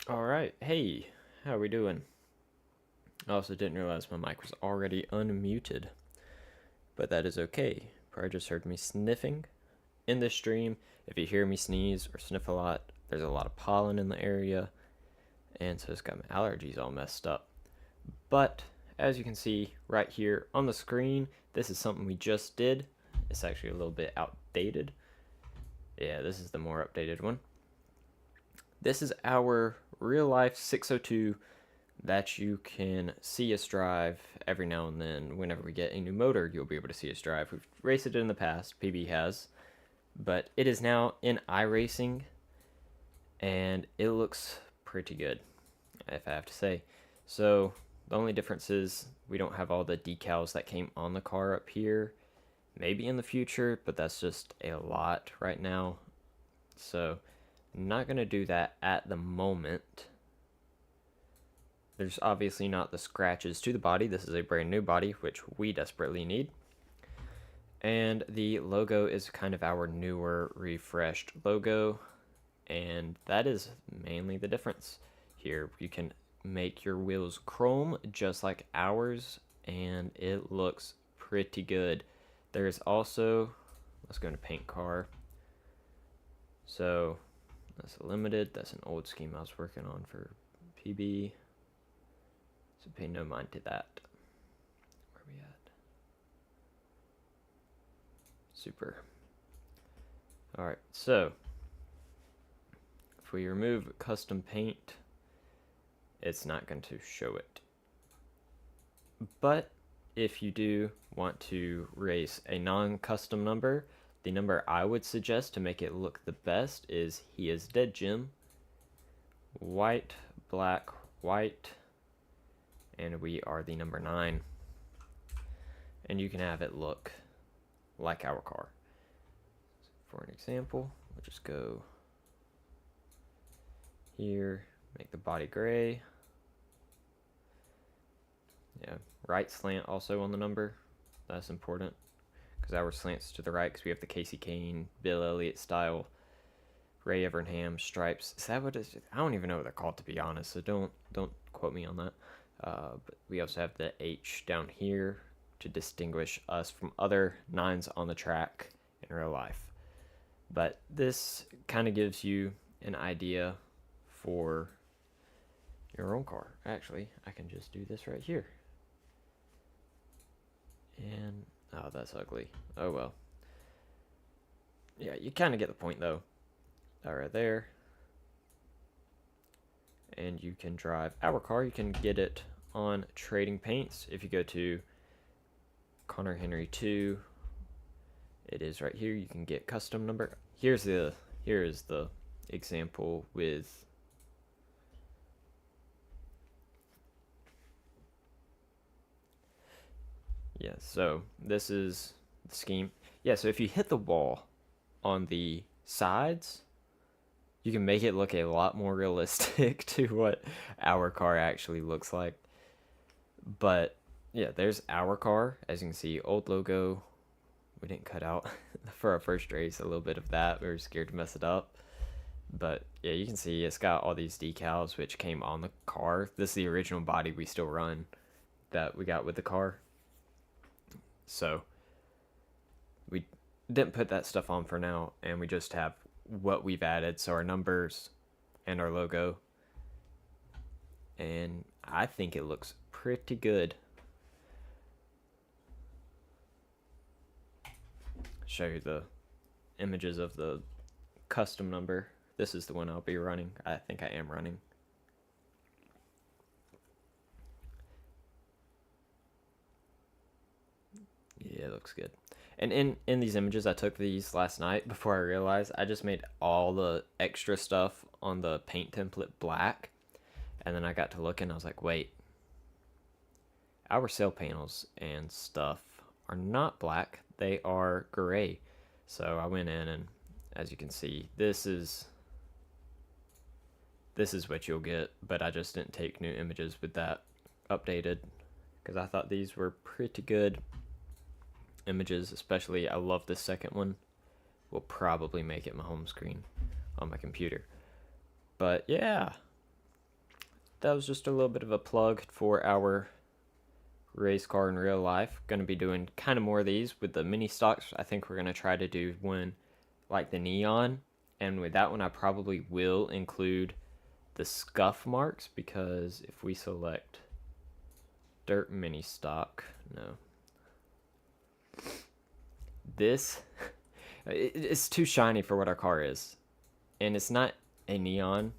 Alright, hey, how are we doing? I also didn't realize my mic was already unmuted, but that is okay. Probably just heard me sniffing in this stream. If you hear me sneeze or sniff a lot, there's a lot of pollen in the area, and so it's got my allergies all messed up. But as you can see right here on the screen, this is something we just did. It's actually a little bit outdated. Yeah, this is the more updated one. This is our real life 602 that you can see us drive every now and then. Whenever we get a new motor, you'll be able to see us drive. We've raced it in the past, PB has, but it is now in iRacing, and it looks pretty good, if I have to say. So the only difference is we don't have all the decals that came on the car up here. Maybe in the future, but that's just a lot right now. So not going to do that at the moment. There's obviously not the scratches to the body. This is a brand new body, which we desperately need. And the logo is kind of our newer, refreshed logo. And that is mainly the difference. Here, you can make your wheels chrome just like ours, and it looks pretty good. There's also, let's go into paint car. So that's a limited. That's an old scheme I was working on for PB. So pay no mind to that. Where are we at? Super. Alright, so if we remove custom paint, it's not going to show it. But if you do want to race a non-custom number, the number I would suggest to make it look the best is He Is Dead Jim. White, black, white, and we are the number 9. And you can have it look like our car. For an example, we'll just go here, make the body gray. Yeah, right slant also on the number. That's important because our slants to the right because we have the Casey Kane, Bill Elliott style, Ray Evernham stripes. Is that what it is? I don't even know what they're called, to be honest, so don't quote me on that. But we also have the H down here to distinguish us from other 9s on the track in real life. But this kind of gives you an idea for your own car. Actually, I can just do this right here. And, oh, that's ugly. Oh, well. Yeah, you kind of get the point, though. All right, there. And you can drive our car. You can get it on Trading Paints. If you go to Connor Henry 2, it is right here. You can get custom number. Here is the example with yeah, so this is the scheme. Yeah, so if you hit the wall on the sides, you can make it look a lot more realistic to what our car actually looks like. But yeah, there's our car. As you can see, old logo. We didn't cut out for our first race a little bit of that. We were scared to mess it up. But yeah, you can see it's got all these decals which came on the car. This is the original body we still run that we got with the car. So we didn't put that stuff on for now, and we just have what we've added, so our numbers and our logo. And I think it looks pretty good. Show you the images of the custom number. This is the one I'll be running. I think I am running. Yeah, it looks good. And in these images, I took these last night before I realized I just made all the extra stuff on the paint template black. And then I got to look and I was like, wait, our sail panels and stuff are not black. They are gray. So I went in and as you can see, this is what you'll get, but I just didn't take new images with that updated because I thought these were pretty good images. Especially I love this second one. Will probably make it my home screen on my computer. But yeah, that was just a little bit of a plug for our race car in real life. Going to be doing kind of more of these with the mini stocks. I think we're going to try to do one like the Neon, and with that one I probably will include the scuff marks, because if we select dirt mini stock, no, this it's too shiny for what our car is, and it's not a Neon.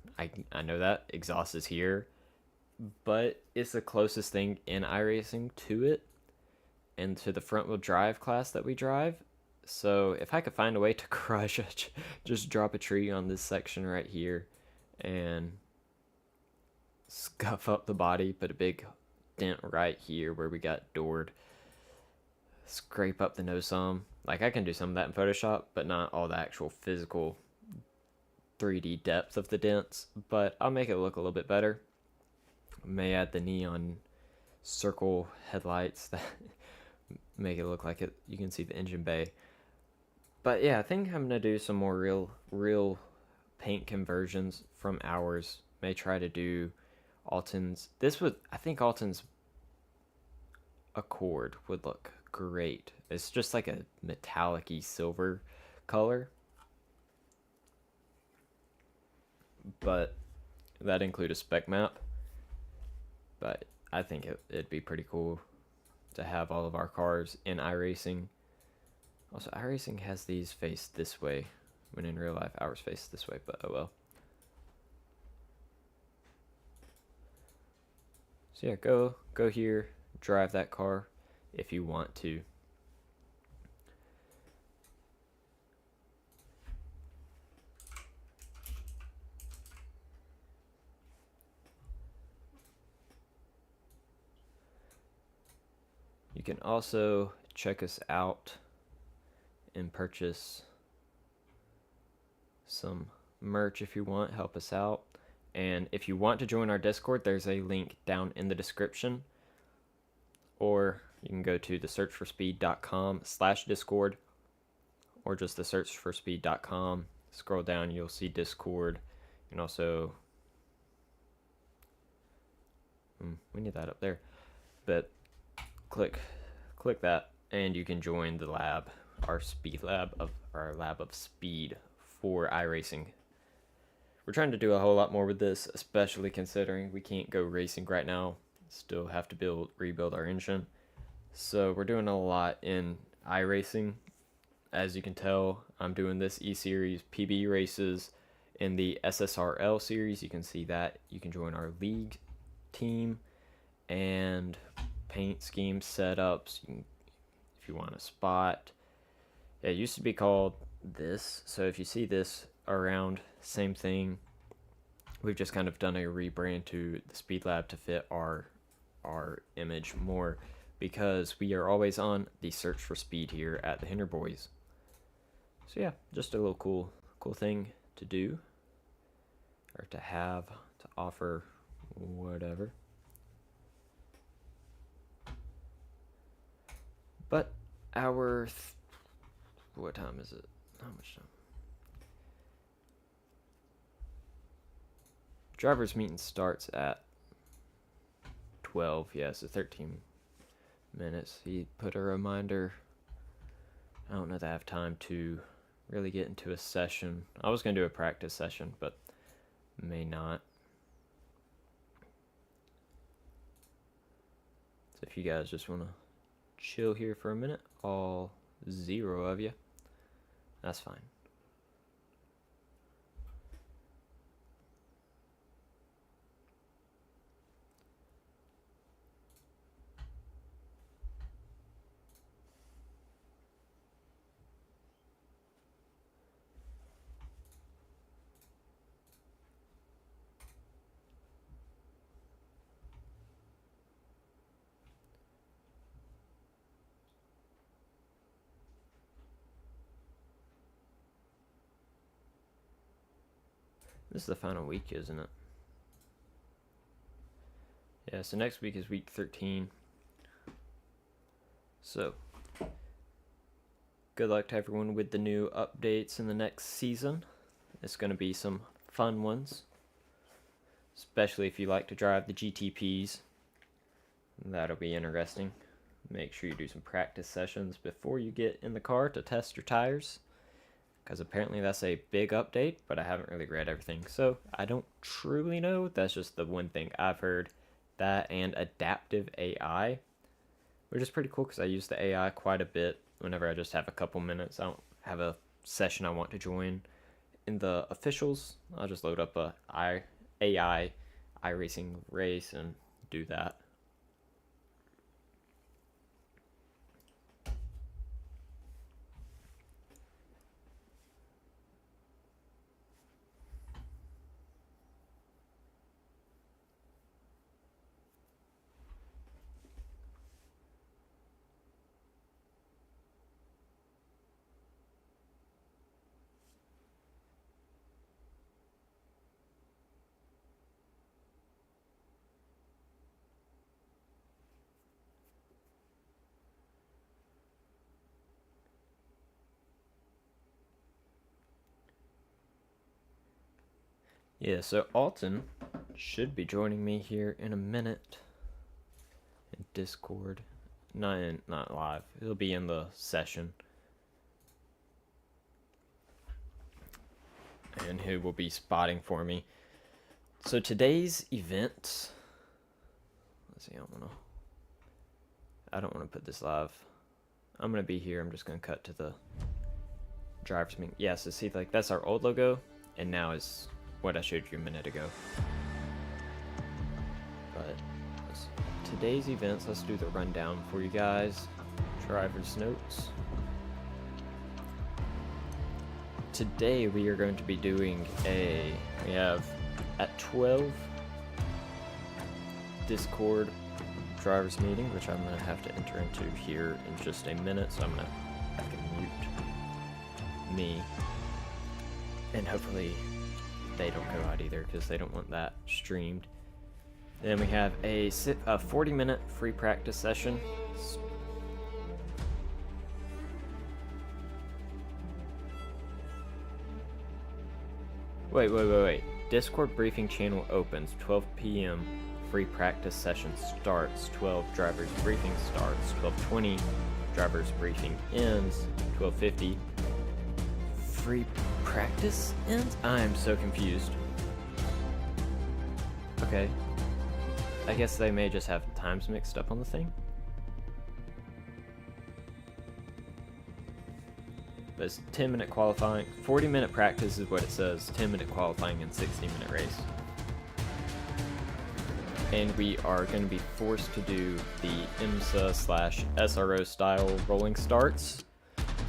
I know that exhaust is here, but it's the closest thing in iRacing to it and to the front wheel drive class that we drive. So if I could find a way to crush it, just drop a tree on this section right here and scuff up the body, put a big dent right here where we got doored, scrape up the nose some. Like, I can do some of that in Photoshop, but not all the actual physical 3D depth of the dents, but I'll make it look a little bit better. May add the neon circle headlights that make it look like it. You can see the engine bay. But yeah, I think I'm gonna do some more real paint conversions from ours. May try to do Alton's. I think Alton's Accord would look great. It's just like a metallic-y silver color, but that include a spec map. But I think it'd be pretty cool to have all of our cars in iRacing. Also, iRacing has these faced this way, when in real life ours face this way, but oh well. So yeah, go here, drive that car if you want to. You can also check us out and purchase some merch if you want. Help us out. And if you want to join our Discord, there's a link down in the description. Or you can go to thesearchforspeed.com/Discord, or just thesearchforspeed.com. Scroll down, you'll see Discord. And also, we need that up there. But click that, and you can join the lab, our speed lab of our lab of speed for iRacing. We're trying to do a whole lot more with this, especially considering we can't go racing right now. Still have to rebuild our engine. So we're doing a lot in iRacing. As you can tell, I'm doing this eSeries PB races in the SSRL series. You can see that. You can join our league team and paint scheme setups. If you want a spot. It used to be called this. So if you see this around, same thing. We've just kind of done a rebrand to the Speed Lab to fit our image more, because we are always on the search for speed here at the Hinder Boys. So yeah, just a little cool thing to do, or to have, to offer, whatever. But what time is it? How much time? Driver's meeting starts at 12. Yeah, so 13 minutes. He put a reminder. I don't know that I have time to really get into a session. I was going to do a practice session, but may not. So if you guys just want to chill here for a minute, all 0 of you, that's fine. This is the final week, isn't it? Yeah, so next week is week 13. So, good luck to everyone with the new updates in the next season. It's going to be some fun ones. especially if you like to drive the GTPs. That'll be interesting. Make sure you do some practice sessions before you get in the car to test your tires, because apparently that's a big update, but I haven't really read everything, so I don't truly know. That's just the one thing I've heard. That and adaptive AI, which is pretty cool because I use the AI quite a bit whenever I just have a couple minutes. I don't have a session I want to join in the officials. I'll just load up a AI iRacing race and do that. Yeah, so Alton should be joining me here in a minute in Discord. Not live. It'll be in the session. And who will be spotting for me. So today's event, let's see, I don't want to put this live. I'm going to be here. I'm just going to cut to the driver's meeting. Yeah, so see, like, that's our old logo, and now is what I showed you a minute ago. But today's events, let's do the rundown for you guys. Driver's notes. Today we are going to be doing we have at 12 Discord driver's meeting, which I'm going to have to enter into here in just a minute, so I'm going to have to mute me. And hopefully they don't go out either, because they don't want that streamed. Then we have a 40-minute free practice session. Wait. Discord briefing channel opens 12 p.m. Free practice session starts. 12 drivers briefing starts. 12:20 drivers briefing ends. 12:50 free practice ends. I'm so confused. Okay. I guess they may just have times mixed up on the thing. But it's 10-minute qualifying. 40-minute practice is what it says. 10-minute qualifying and 60-minute race. And we are going to be forced to do the IMSA/SRO style rolling starts.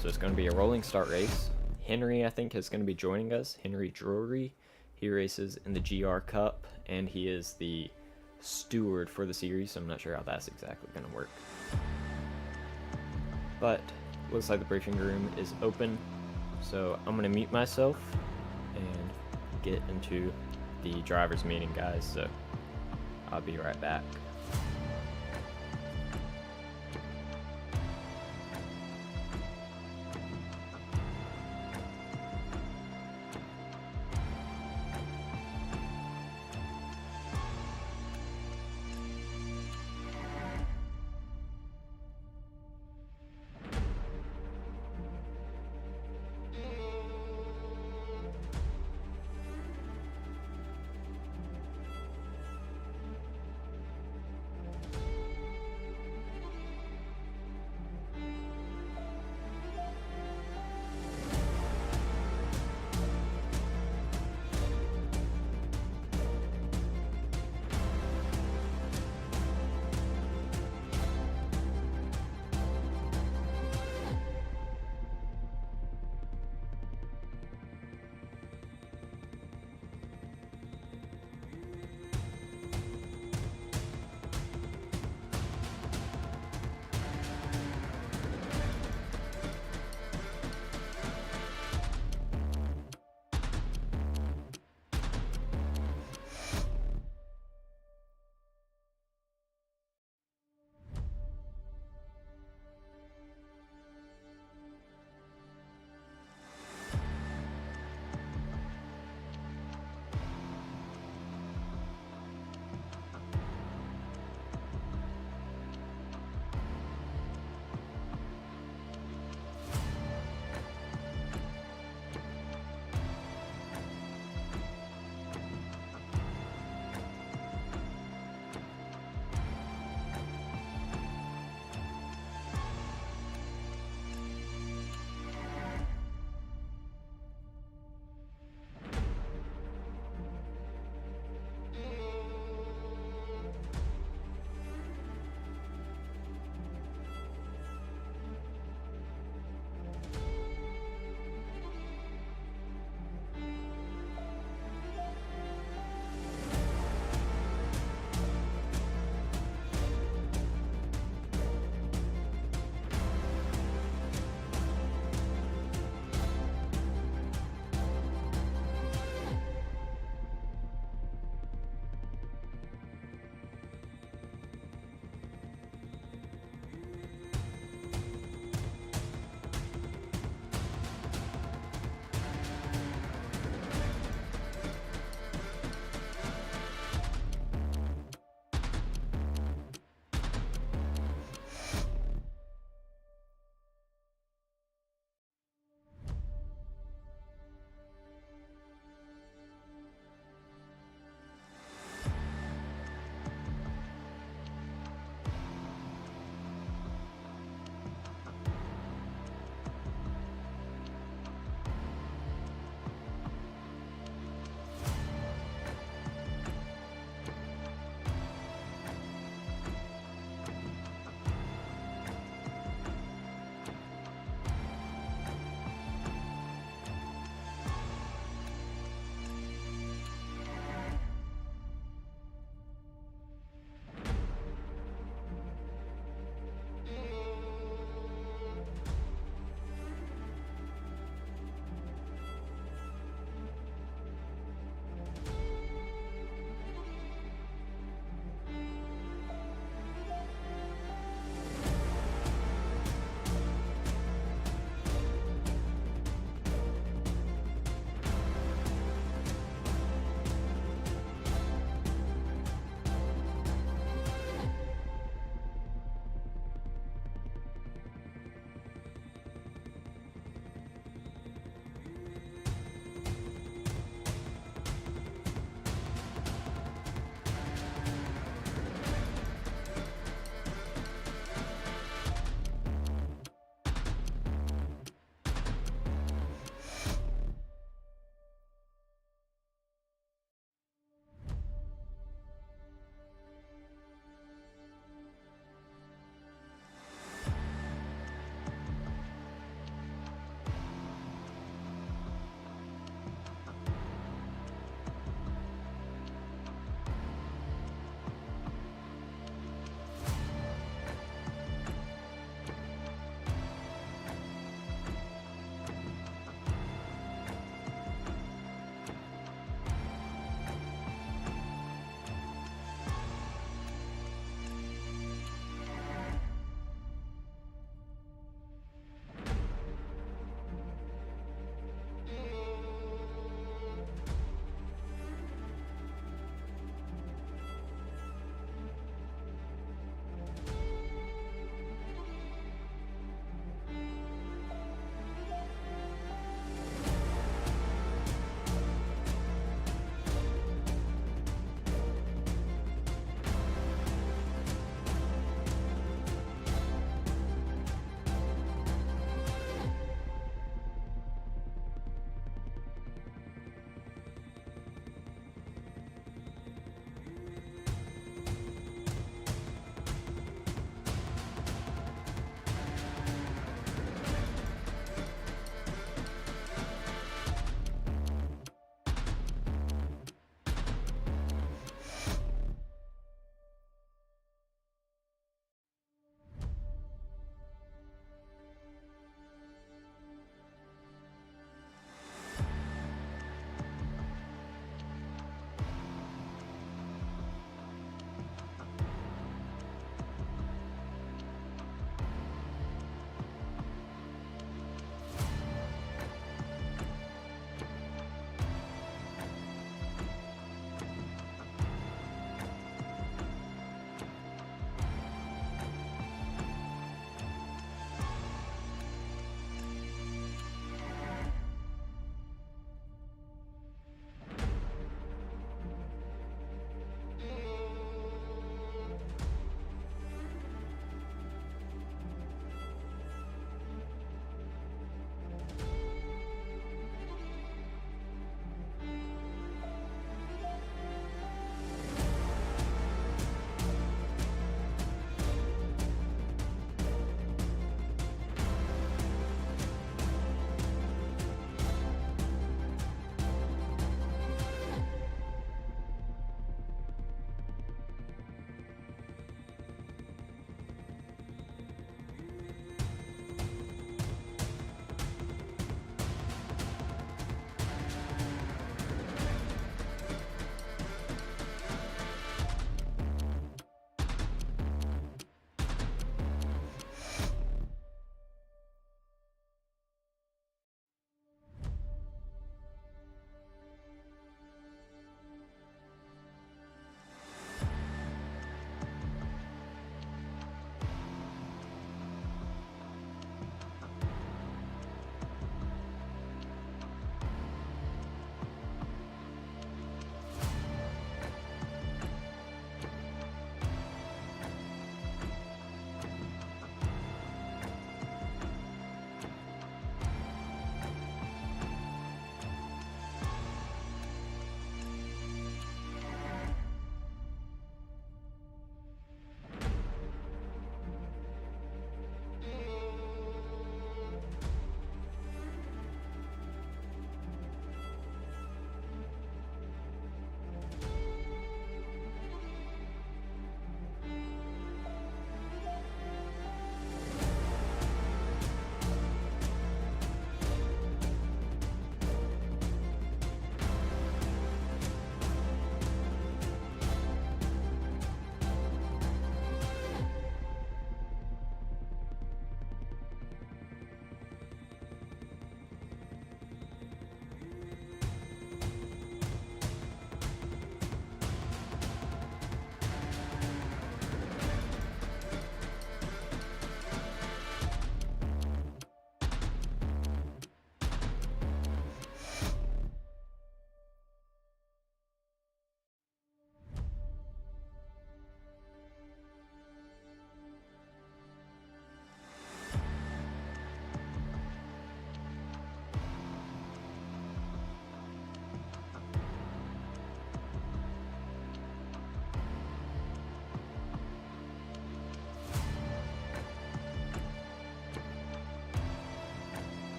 So it's going to be a rolling start race. Henry, I think, is going to be joining us. Henry Drury. He races in the GR Cup, and he is the steward for the series. So I'm not sure how that's exactly going to work. But looks like the briefing room is open, so I'm going to mute myself and get into the driver's meeting, guys, so I'll be right back.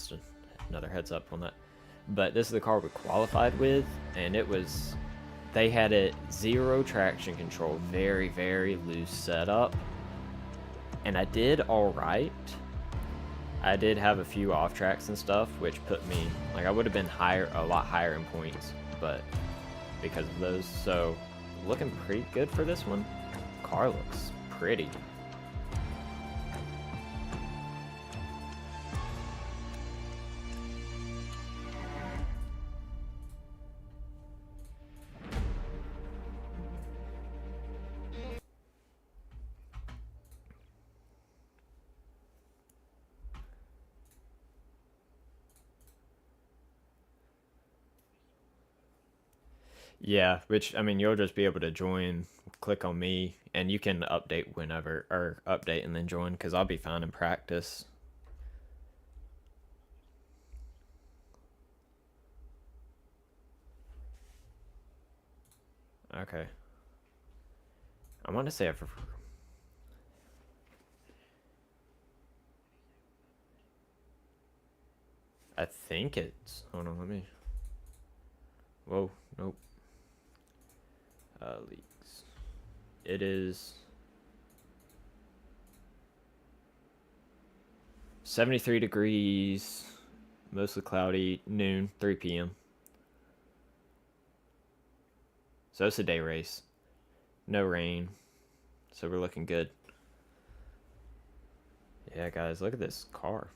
just another heads up on that. But this is the car we qualified with, and they had it 0 traction control, very, very loose setup. And I did all right. I did have a few off tracks and stuff, which put me, like, I would have been a lot higher in points, but because of those. So looking pretty good for this one. Car looks pretty. Yeah, which, I mean, you'll just be able to join, click on me, and you can update whenever, or update and then join, because I'll be fine in practice. Okay. I want to say I think it's, hold on, let me, whoa, nope. Leaks. It is 73 degrees, mostly cloudy, noon, 3 p.m. So it's a day race. No rain. So we're looking good. Yeah, guys, look at this car.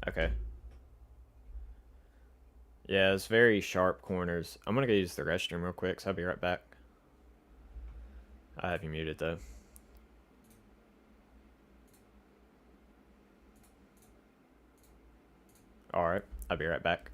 Okay. Yeah, it's very sharp corners. I'm gonna go use the restroom real quick, so I'll be right back. I have you muted though. Alright, I'll be right back.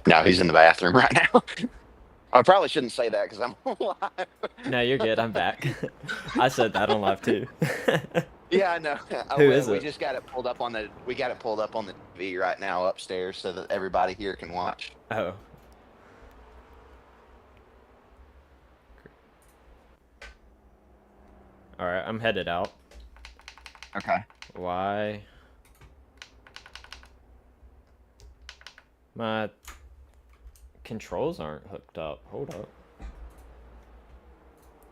No, he's in the bathroom right now. I probably shouldn't say that because I'm live. No, you're good, I'm back. I said that on live too. Yeah, I know. Who is We it? just got it pulled up on the TV right now upstairs so that everybody here can watch. Oh. Alright, I'm headed out. Okay. Why? My controls aren't hooked up. Hold up.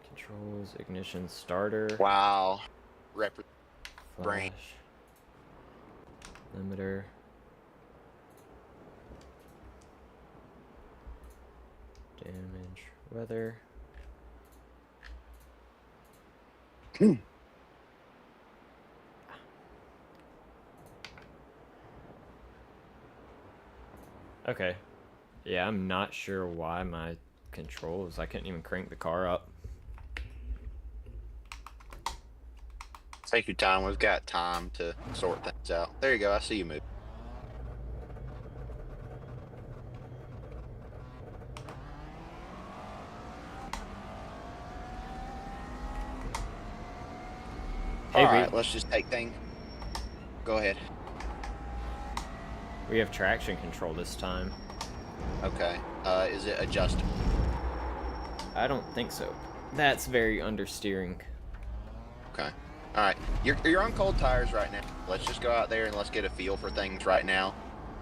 Controls, ignition, starter, Wow. Brain. flash, limiter. Damage, weather. Okay. Yeah, I'm not sure why my controls, I couldn't even crank the car up. Take your time. We've got time to sort things out. There you go. I see you move. Hey, All right, let's just take things. Go ahead. we have traction control this time. Okay. Is it adjustable? I don't think so. That's very understeering. Okay. All right. You're on cold tires right now. Let's just go out there and let's get a feel for things right now.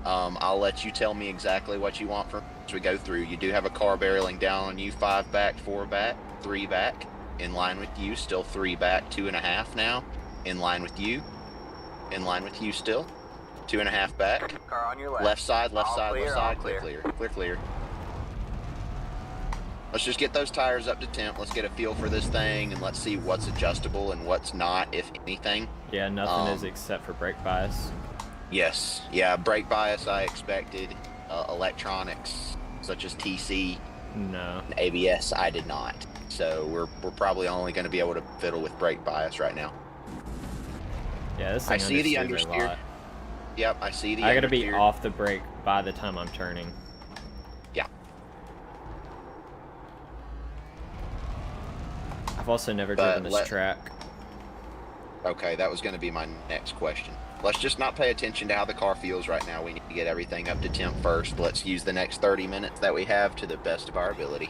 I'll let you tell me exactly what you want from as we go through. You do have a car barreling down on you, 5 back, 4 back, 3 back, in line with you. Still 3 back, 2.5 now, in line with you. In line with you still. 2.5 back. Car on your left. Left side, left All side, clear, left side. all Clear, clear. clear, clear, clear. Let's just get those tires up to temp. Let's get a feel for this thing, and let's see what's adjustable and what's not, if anything. Yeah, nothing is except for brake bias. Yes. Yeah, brake bias I expected. Electronics, such as TC No. and ABS, I did not. So we're probably only going to be able to fiddle with brake bias right now. Yeah, this I thing see the understeers a understeer. lot. Yep, I see the I gotta be understeer. off the brake by the time I'm turning. Yeah. I've also never But driven this track. Okay, that was going to be my next question. Let's just not pay attention to how the car feels right now. We need to get everything up to temp first. Let's use the next 30 minutes that we have to the best of our ability.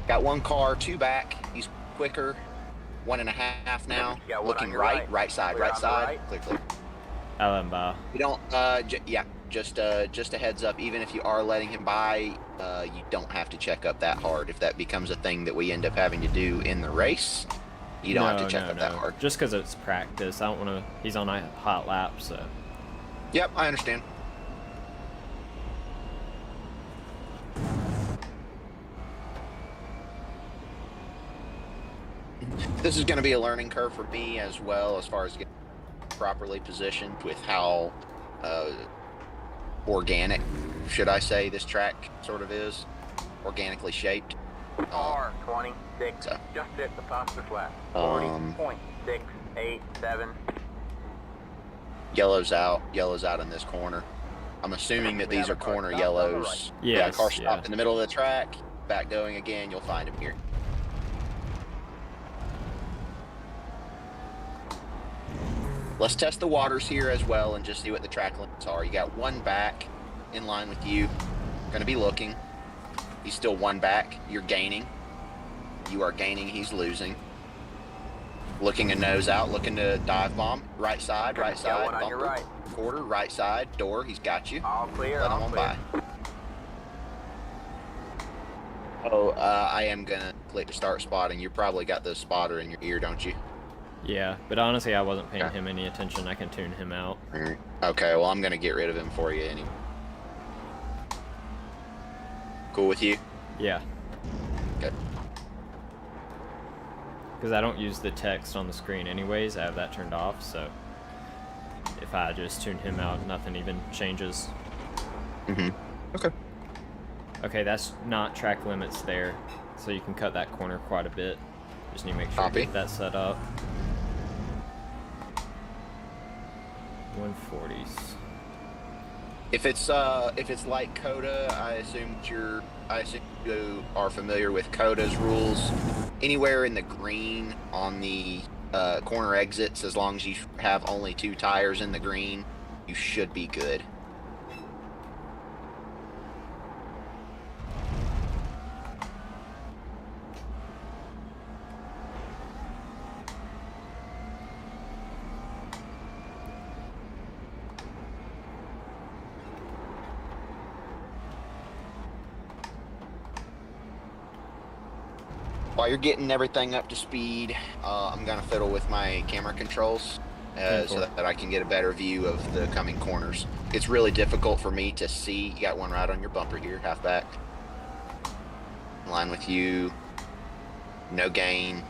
Got 1 car, 2 back. He's quicker. 1.5 now. Yeah, one Looking on your right, right. right side, Clear right on the side. right. Clear, clear. I let him by. You don't, yeah, just a heads up. Even if you are letting him by, you don't have to check up that hard. If that becomes a thing that we end up having to do in the race, you don't have to check up that hard. Just because it's practice. I don't want to. He's on a hot lap, so. Yep, I understand. This is going to be a learning curve for me as well, as far as getting properly positioned with how organic, should I say, this track sort of is. Organically shaped. Car 26, so. just at the fastest lap. Um, 40.687. Yellow's out in this corner. I'm assuming that these are corner yellows. Yes, car stopped yeah. in the middle of the track. Back going again, you'll find him here. Let's test the waters here as well and just see what the track limits are. You got 1 back in line with you. Going to be looking. He's still 1 back. You're gaining. You are gaining. He's losing. Looking a nose out. Looking to dive bomb. Right side. Right side. One on your Bumper. right. Quarter. Right side. Door. He's got you. All clear, Let him all on clear. by. Oh, I am going to click start spotting. You probably got the spotter in your ear, don't you? Yeah, but honestly, I wasn't paying Okay. him any attention. I can tune him out. All right. Okay, well, I'm going to get rid of him for you anyway. Cool with you? Yeah, Okay. because I don't use the text on the screen anyways. I have that turned off, so if I just tune him out, nothing even changes. Mm-hmm. Okay. Okay, that's not track limits there, so you can cut that corner quite a bit. Just need to make sure Copy. you get that set up. 140s. If it's like Coda, I assume you are familiar with Coda's rules. Anywhere in the green on the corner exits, as long as you have only 2 tires in the green, you should be good. While you're getting everything up to speed, I'm gonna fiddle with my camera controls so that I can get a better view of the coming corners. It's really difficult for me to see. You got one right on your bumper here, halfback. In line with you. No gain.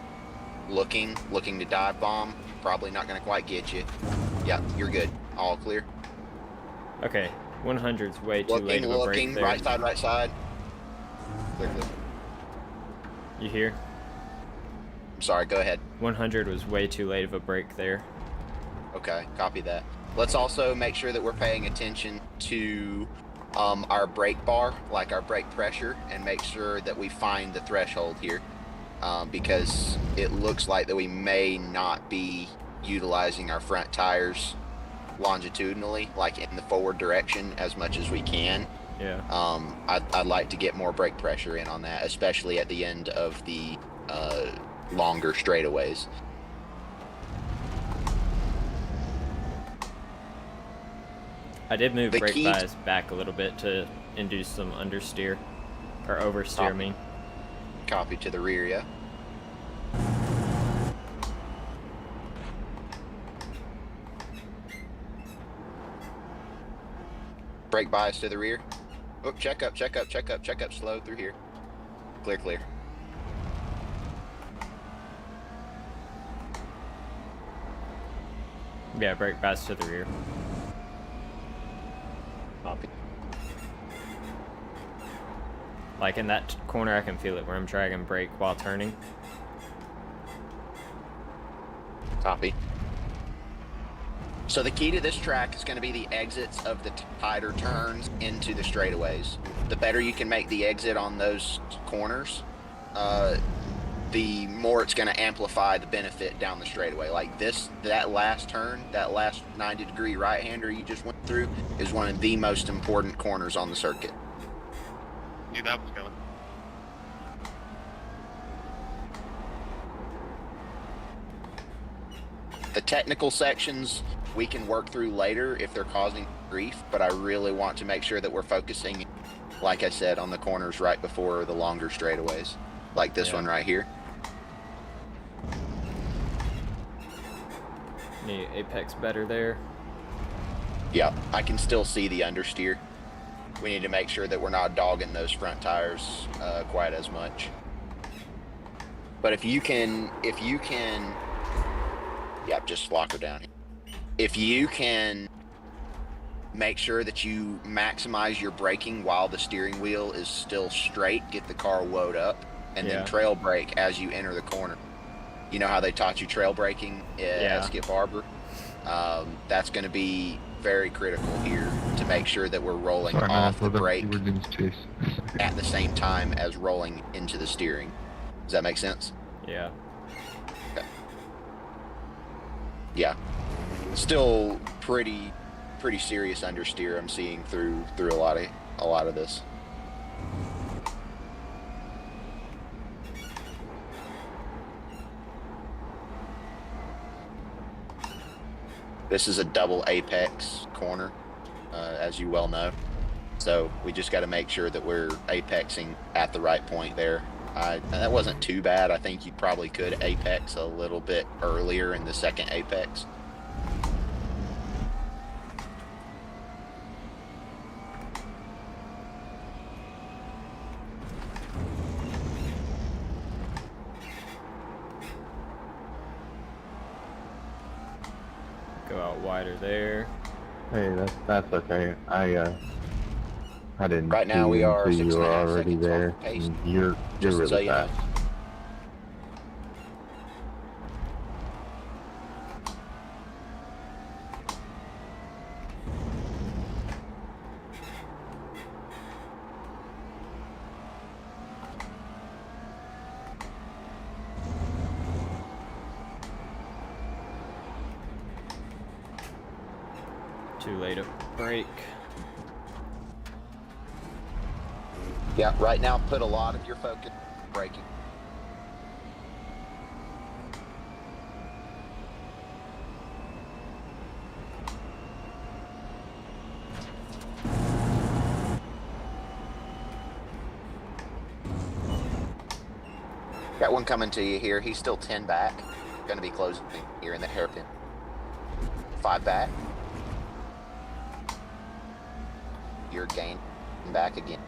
Looking to dive bomb. Probably not gonna quite get you. Yeah, you're good. All clear. Okay, 100's way too late of a break there. Right side, right side. Clear. You hear? I'm sorry, go ahead. 100 was way too late of a break there. Okay, copy that. Let's also make sure that we're paying attention to our brake bar, like our brake pressure, and make sure that we find the threshold here, because it looks like that we may not be utilizing our front tires longitudinally, like in the forward direction, as much as we can. Yeah. I'd like to get more brake pressure in on that, especially at the end of the longer straightaways. I did move brake bias back a little bit to induce some understeer, or oversteer, I mean. Copy to the rear, yeah. Brake bias to the rear. Oh, check up, slow through here. Clear. Yeah, brake bias to the rear. Copy. Like in that corner, I can feel it where I'm dragging brake while turning. Copy. So the key to this track is going to be the exits of the tighter turns into the straightaways. The better you can make the exit on those corners, the more it's going to amplify the benefit down the straightaway. Like that last turn, that last 90-degree right-hander you just went through is one of the most important corners on the circuit. Knew that was coming. The technical sections we can work through later if they're causing grief, but I really want to make sure that we're focusing, like I said, on the corners right before the longer straightaways, like this one right here. Need apex better there. Yeah, I can still see the understeer. We need to make sure that we're not dogging those front tires quite as much. But if you can, yeah, just lock her down here. If you can make sure that you maximize your braking while the steering wheel is still straight, get the car woed up, and then trail brake as you enter the corner. You know how they taught you trail braking at Skip Barber? That's going to be very critical here to make sure that we're rolling off the brake at the same time as rolling into the steering. Does that make sense? Yeah. Okay. Yeah. Still pretty serious understeer I'm seeing through a lot of this. This is a double apex corner, as you well know. So we just got to make sure that we're apexing at the right point there. That wasn't too bad. I think you probably could apex a little bit earlier in the second apex. Go out wider there. Hey, that's okay. I didn't. Right now we are 6.5 you were already seconds there. off the pace. You're Just so really you know. fast. Too late to brake. Yeah, right now put a lot of your focus braking. Got one coming to you here. He's still 10 back. Going to be closing here in the hairpin. 5 back. You're gaining back again.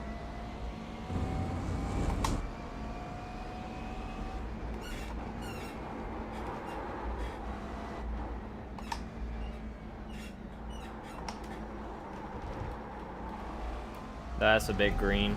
That's a big green.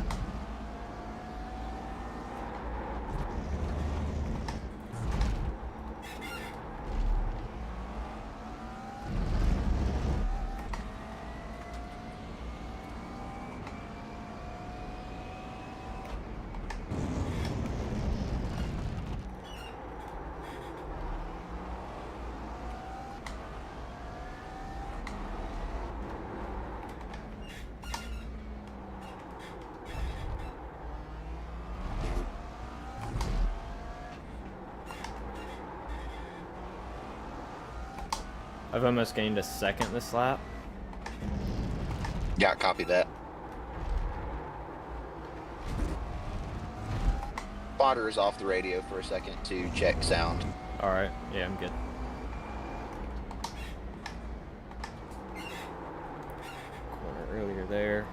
I've almost gained a second this lap. Yeah, copy that. Spotter is off the radio for a second to check sound. Alright, yeah, I'm good. Corner earlier there.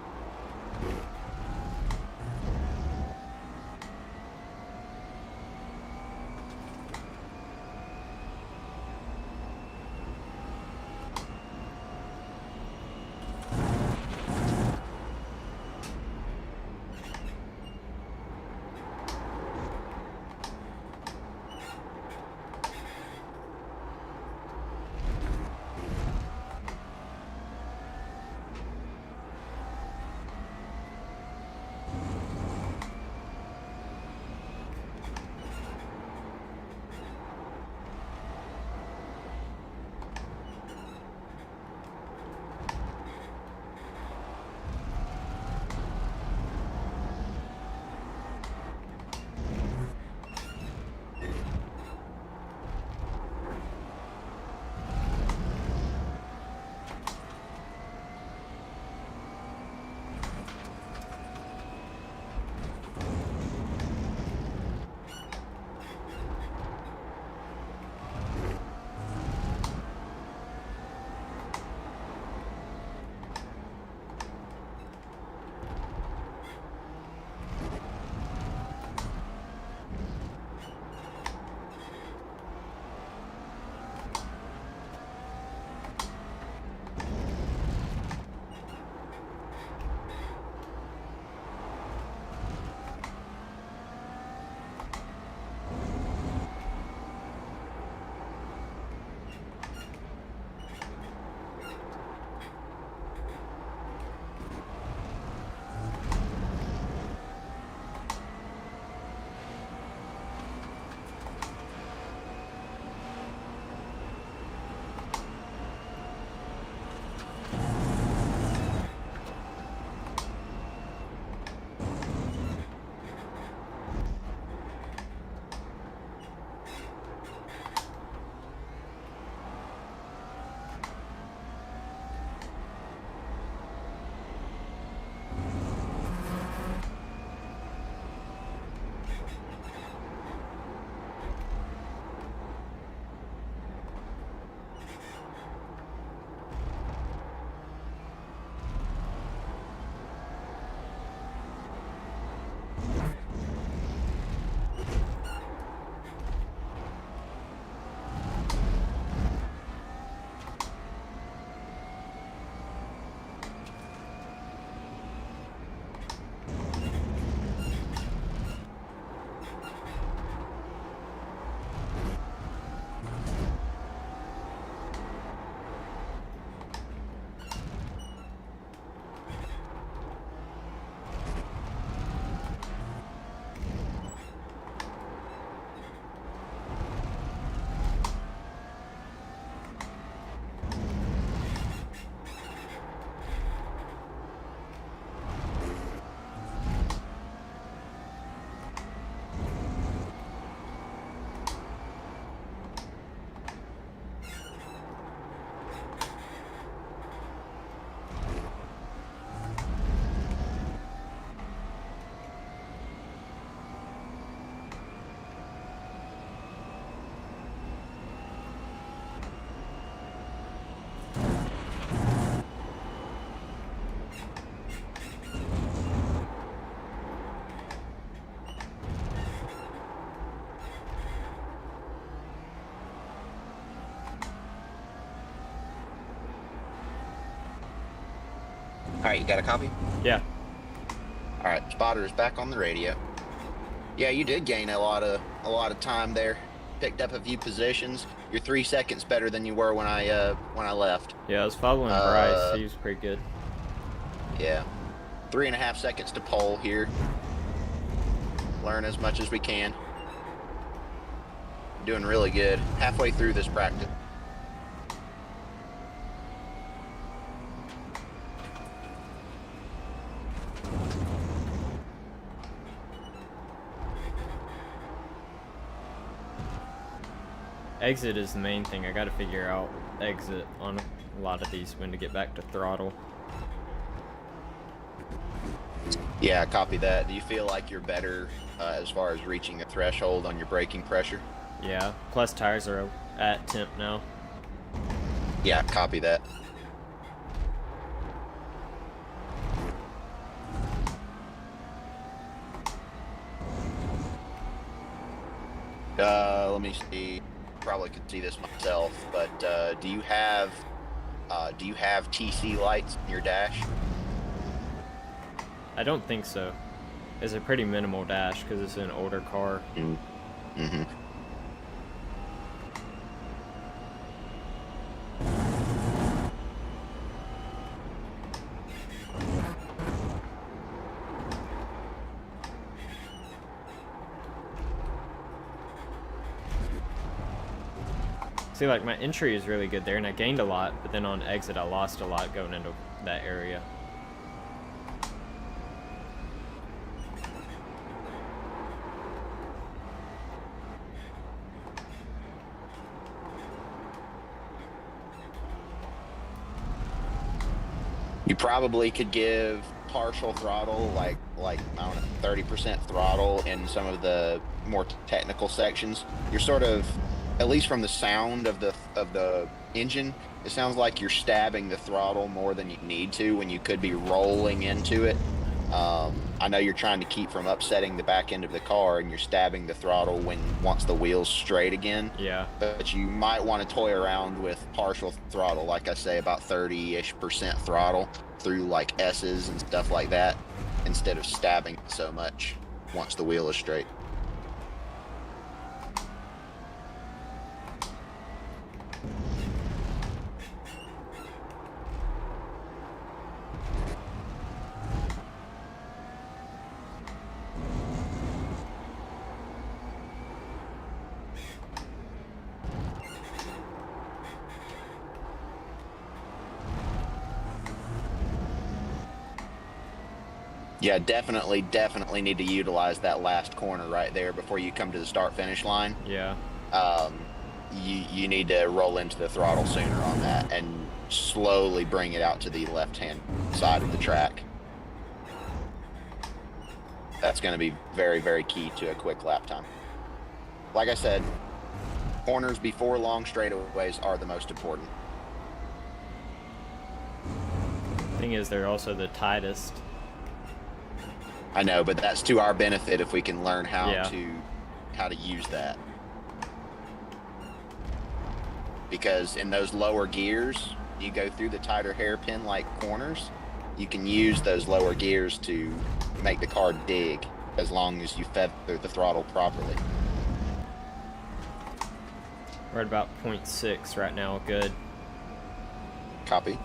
All right, you got a copy? Yeah. All right, spotter is back on the radio. Yeah, you did gain a lot of time there. Picked up a few positions. You're 3 seconds better than you were when I left. Yeah, I was following Bryce. He was pretty good. Yeah, 3.5 seconds to pole here. Learn as much as we can. Doing really good. Halfway through this practice. Exit is the main thing. I gotta figure out exit on a lot of these when to get back to throttle. Yeah, copy that. Do you feel like you're better as far as reaching a threshold on your braking pressure? Yeah, plus tires are at temp now. Yeah, copy that. Let me see. Probably could see this myself, but do you have TC lights in your dash? I don't think so. It's a pretty minimal dash because it's an older car. Mm-hmm. See, like, my entry is really good there, and I gained a lot, but then on exit I lost a lot going into that area. You probably could give partial throttle, like I don't know, 30% throttle in some of the more technical sections. You're sort of, at least from the sound of the engine, it sounds like you're stabbing the throttle more than you need to when you could be rolling into it. I know you're trying to keep from upsetting the back end of the car, and you're stabbing the throttle once the wheel's straight again. Yeah. But you might want to toy around with partial throttle, like I say, about 30-ish% throttle through like S's and stuff like that, instead of stabbing so much once the wheel is straight. Yeah, definitely need to utilize that last corner right there before you come to the start-finish line. Yeah. You need to roll into the throttle sooner on that and slowly bring it out to the left-hand side of the track. That's going to be very, very key to a quick lap time. Like I said, corners before long straightaways are the most important. Thing is, they're also the tightest. I know, but that's to our benefit if we can learn how Yeah. to use that. Because in those lower gears, you go through the tighter hairpin-like corners, you can use those lower gears to make the car dig as long as you feather the throttle properly. We're at about 0.6 right now. Good. Copy.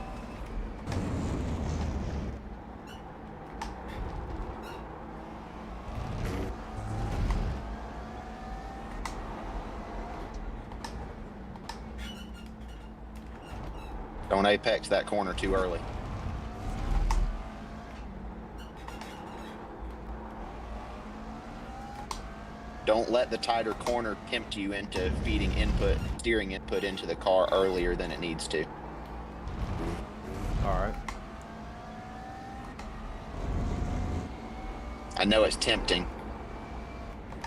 Don't apex that corner too early. Don't let the tighter corner tempt you into feeding steering input into the car earlier than it needs to. All right. I know it's tempting.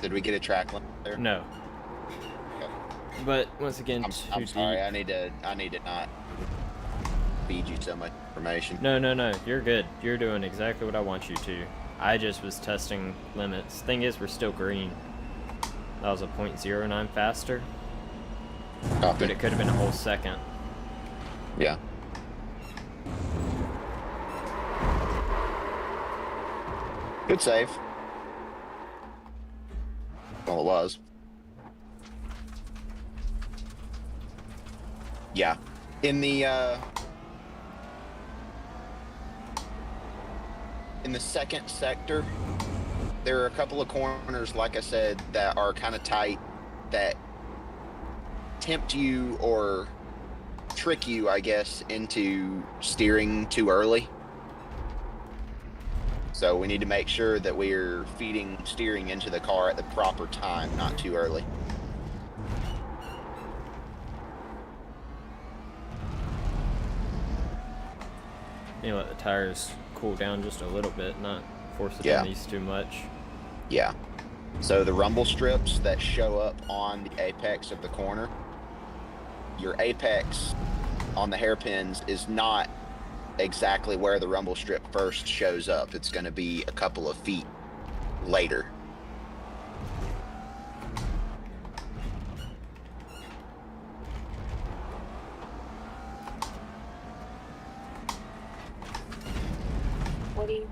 Did we get a track limit there? No. Okay. But once again, I'm too sorry. deep. I need to not feed you so much information. No, you're good. You're doing exactly what I want you to. I just was testing limits. Thing is, we're still green. That was a 0.09 faster, Copy. but it could have been a whole second. Yeah. Good save. Well, it was. Yeah. In the second sector, there are a couple of corners, like I said, that are kind of tight, that tempt you or trick you, I guess, into steering too early. So we need to make sure that we're feeding steering into the car at the proper time, not too early. You let the tires cool down just a little bit, not force it Yeah. on these too much. Yeah. So the rumble strips that show up on the apex of the corner, your apex on the hairpins is not exactly where the rumble strip first shows up. It's going to be a couple of feet later. What do you?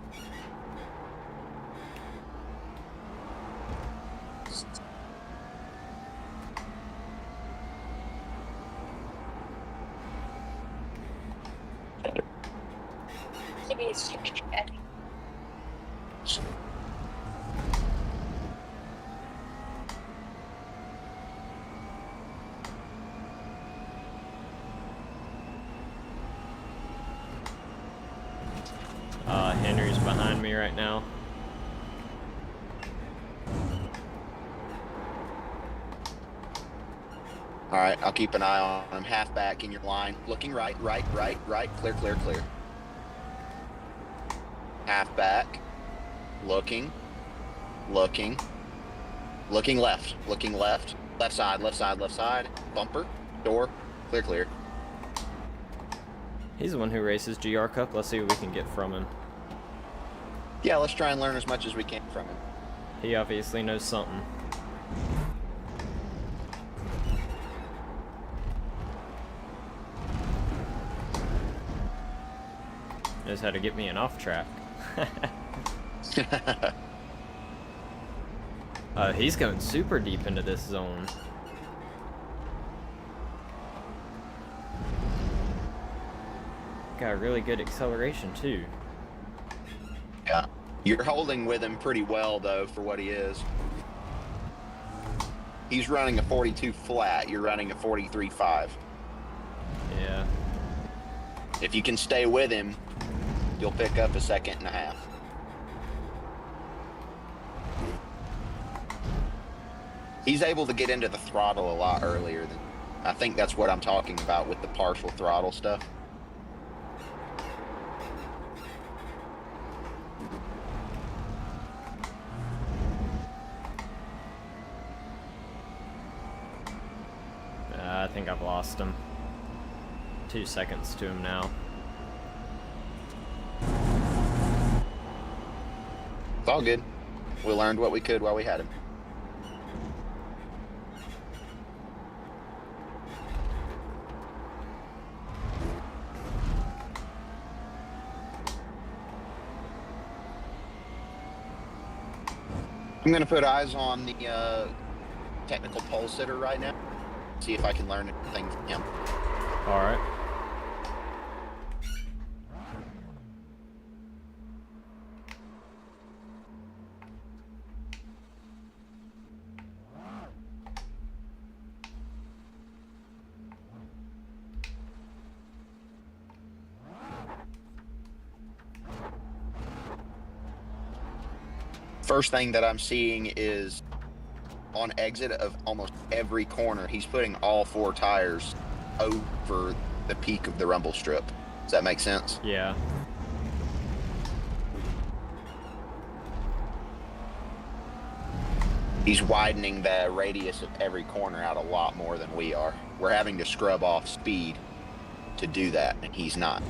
Maybe it's adding. Henry's behind me right now. All right, I'll keep an eye on him. Half back in your line. Looking right, right, right, right. Clear, clear, clear. Half back. Looking. Looking. Looking left. Looking left. Left side, left side, left side. Bumper. Door. Clear, clear. He's the one who races GR Cup. Let's see what we can get from him. Yeah, let's try and learn as much as we can from him. He obviously knows something. Knows how to get me an off track. He's going super deep into this zone. Got really good acceleration too. Yeah. You're holding with him pretty well, though, for what he is. He's running a 42 flat. You're running a 43.5. Yeah. If you can stay with him, you'll pick up a second and a half. He's able to get into the throttle a lot earlier than... I think that's what I'm talking about with the partial throttle stuff. I think I've lost him. 2 seconds to him now. It's all good. We learned what we could while we had him. I'm going to put eyes on the technical pole sitter right now. See if I can learn anything from him. Alright. First thing that I'm seeing is on exit of almost every corner, he's putting all 4 tires over the peak of the rumble strip. Does that make sense? Yeah. He's widening the radius of every corner out a lot more than we are. We're having to scrub off speed to do that, and he's not.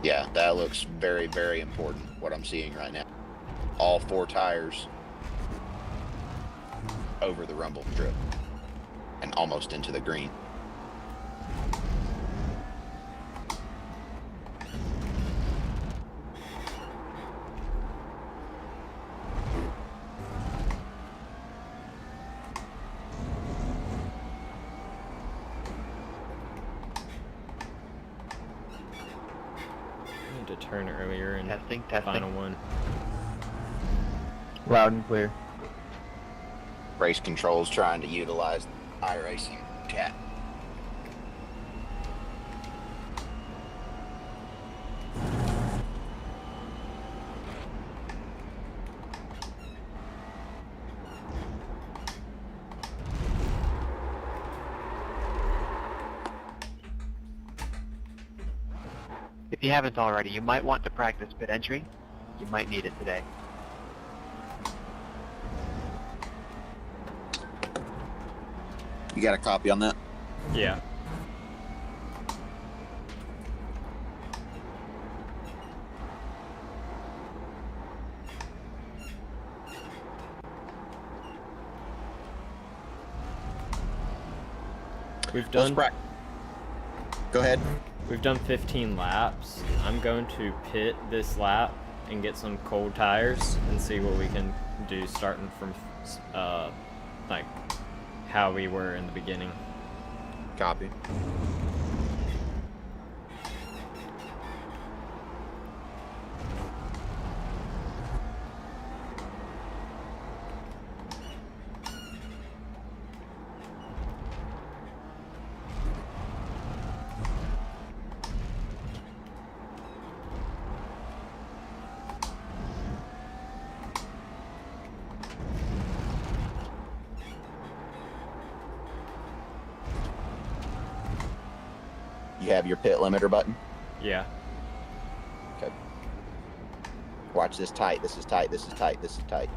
Yeah, that looks very, very important, what I'm seeing right now. All 4 tires over the rumble strip and almost into the green. I need to turn earlier in Testing. final one. Loud and clear. Race controls trying to utilize iRacing chat. If you haven't already, you might want to practice pit entry. You might need it today. You got a copy on that? Yeah. We've Let's done practice. Go ahead. we've done 15 laps. I'm going to pit this lap and get some cold tires and see what we can do starting from like how we were in the beginning. Copy. You have your pit limiter button. Yeah. Okay. Watch this tight. This is tight. This is tight. This is tight.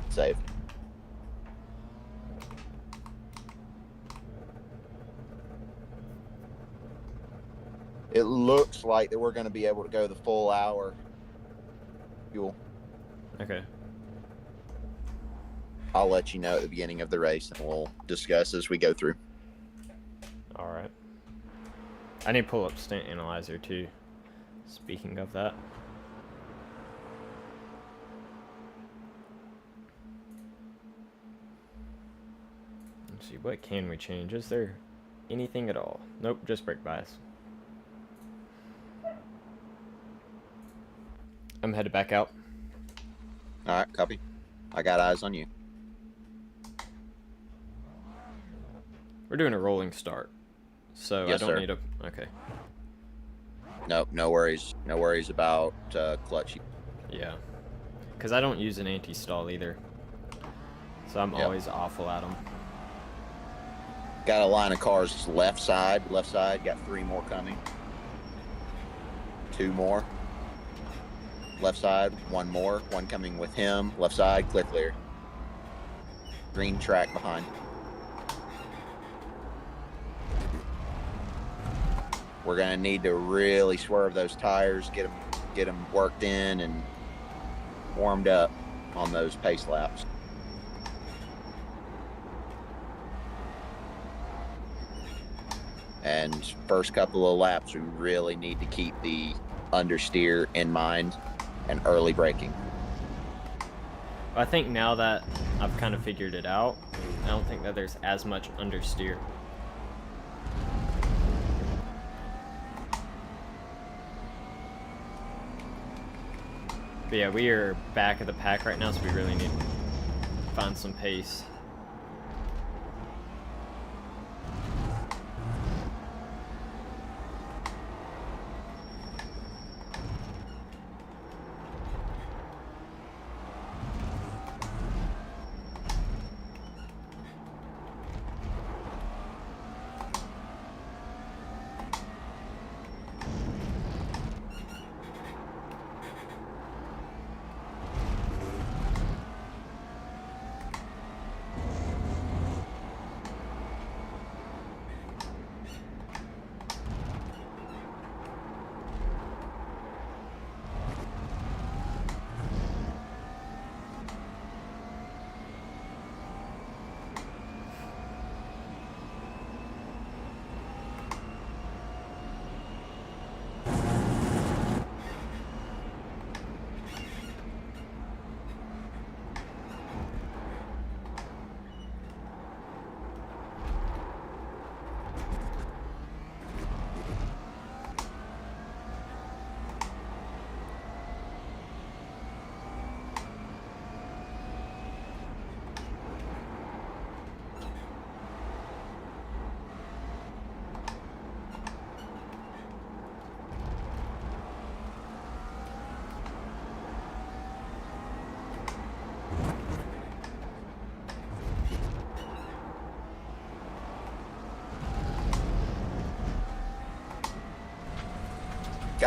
Save. It looks like that we're going to be able to go the full hour. Fuel. Okay. I'll let you know at the beginning of the race, and we'll discuss as we go through. All right. I need to pull up Stint Analyzer too. Speaking of that. Let's see, what can we change? Is there anything at all? Nope, just brake bias. I'm headed back out. All right, copy. I got eyes on you. We're doing a rolling start. So Yes, I don't sir. need a... Okay. Nope, no worries. No worries about clutch. Yeah. Because I don't use an anti-stall either. So I'm Yep. always awful at them. Got a line of cars left side. Left side. Got 3 more coming. 2 more. Left side. 1 more. 1 coming with him. Left side. Clear. Green track behind. We're going to need to really swerve those tires, get them worked in and warmed up on those pace laps. And first couple of laps, we really need to keep the understeer in mind and early braking. I think now that I've kind of figured it out, I don't think that there's as much understeer. But yeah, we are back of the pack right now, so we really need to find some pace.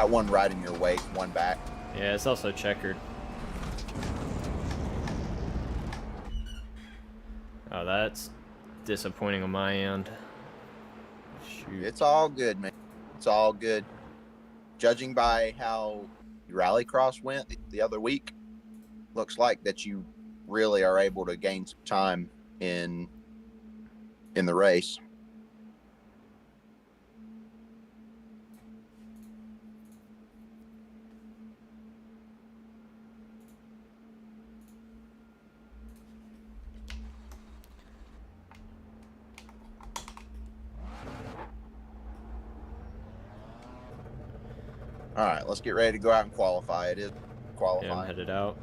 got one right in your wake, one back. Yeah, it's also checkered. Oh, that's disappointing on my end. Shoot. It's all good, man. It's all good. Judging by how Rallycross went the other week, looks like that you really are able to gain some time in the race. All right, let's get ready to go out and qualify. It is qualifying. Yeah, I'm headed out.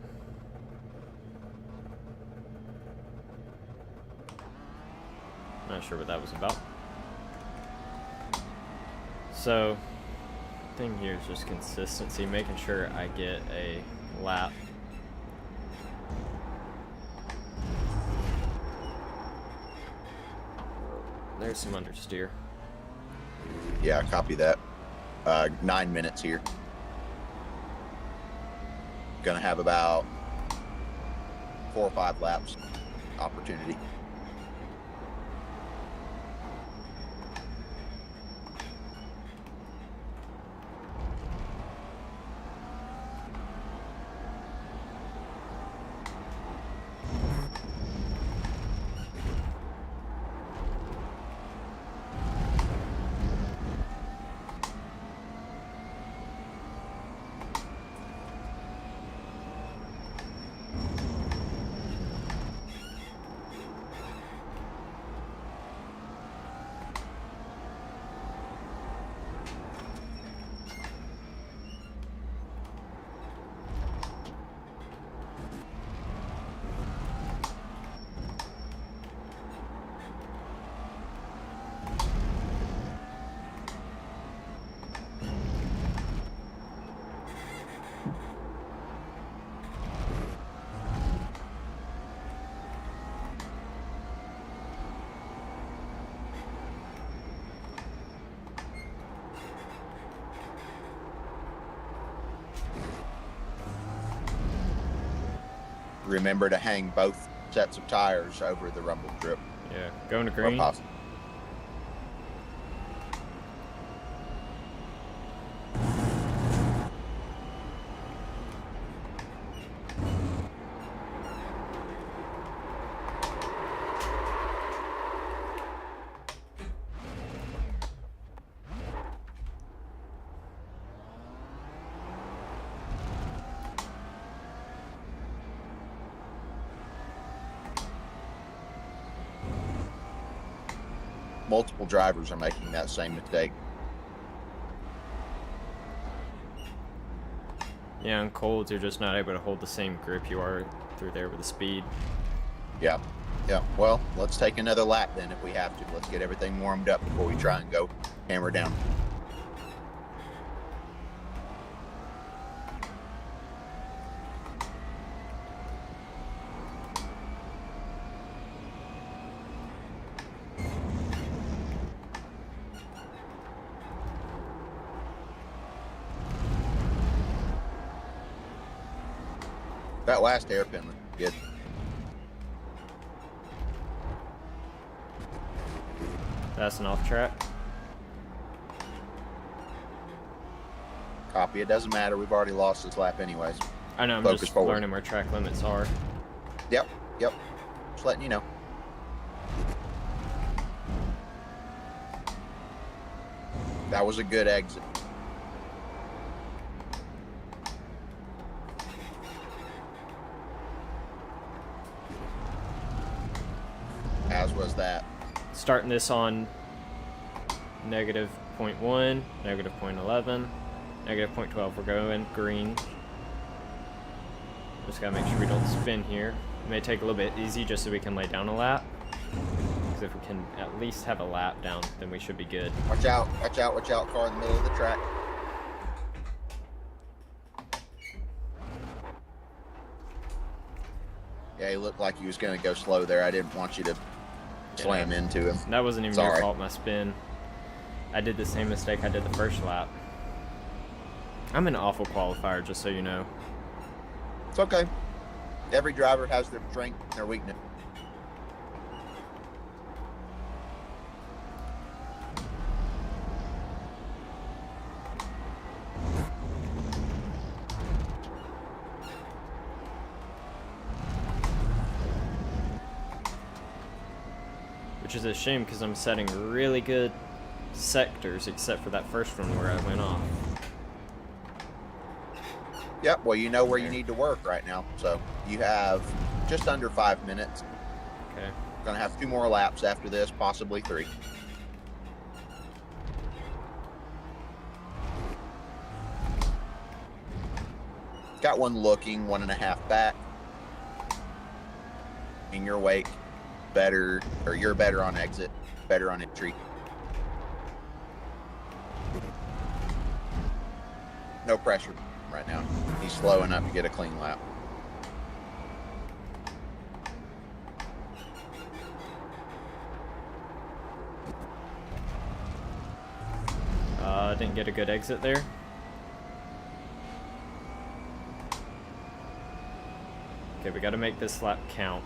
Not sure what that was about. So, thing here is just consistency, making sure I get a lap. There's some understeer. Yeah, copy that. 9 minutes here. Gonna have about 4 or 5 laps opportunity. Remember to hang both sets of tires over the rumble strip. Yeah, going to Or green. possible. Multiple drivers are making that same mistake. Yeah, on colds, you're just not able to hold the same grip you are through there with the speed. Yeah. Yeah. Well, let's take another lap then if we have to. Let's get everything warmed up before we try and go hammer down. That last hairpin was good. That's an off track. Copy. It doesn't matter. We've already lost this lap anyways. I know, I'm Focus just forward. learning where track limits are. Yep. Yep. Just letting you know. That was a good exit. As was that. Starting this on negative 0.1, negative 0.11, negative 0.12. We're going green. Just gotta make sure we don't spin here. It may take a little bit easy just so we can lay down a lap. Because if we can at least have a lap down, then we should be good. Watch out, watch out, watch out, car in the middle of the track. Yeah, he looked like he was going to go slow there. I didn't want you to slam into him. That wasn't even your Sorry. fault, my spin. I did the same mistake I did the first lap. I'm an awful qualifier, just so you know. It's okay. Every driver has their strength and their weakness. Which is a shame because I'm setting really good sectors, except for that first one where I went off. Yep, well, you know where you need to work right now. So you have just under 5 minutes. Okay. Gonna have 2 more laps after this, possibly 3. Got one looking, 1.5 back. In your wake, better, or you're better on exit, better on entry. No pressure right now. He's slow enough to get a clean lap. Didn't get a good exit there. Okay, we gotta make this lap count.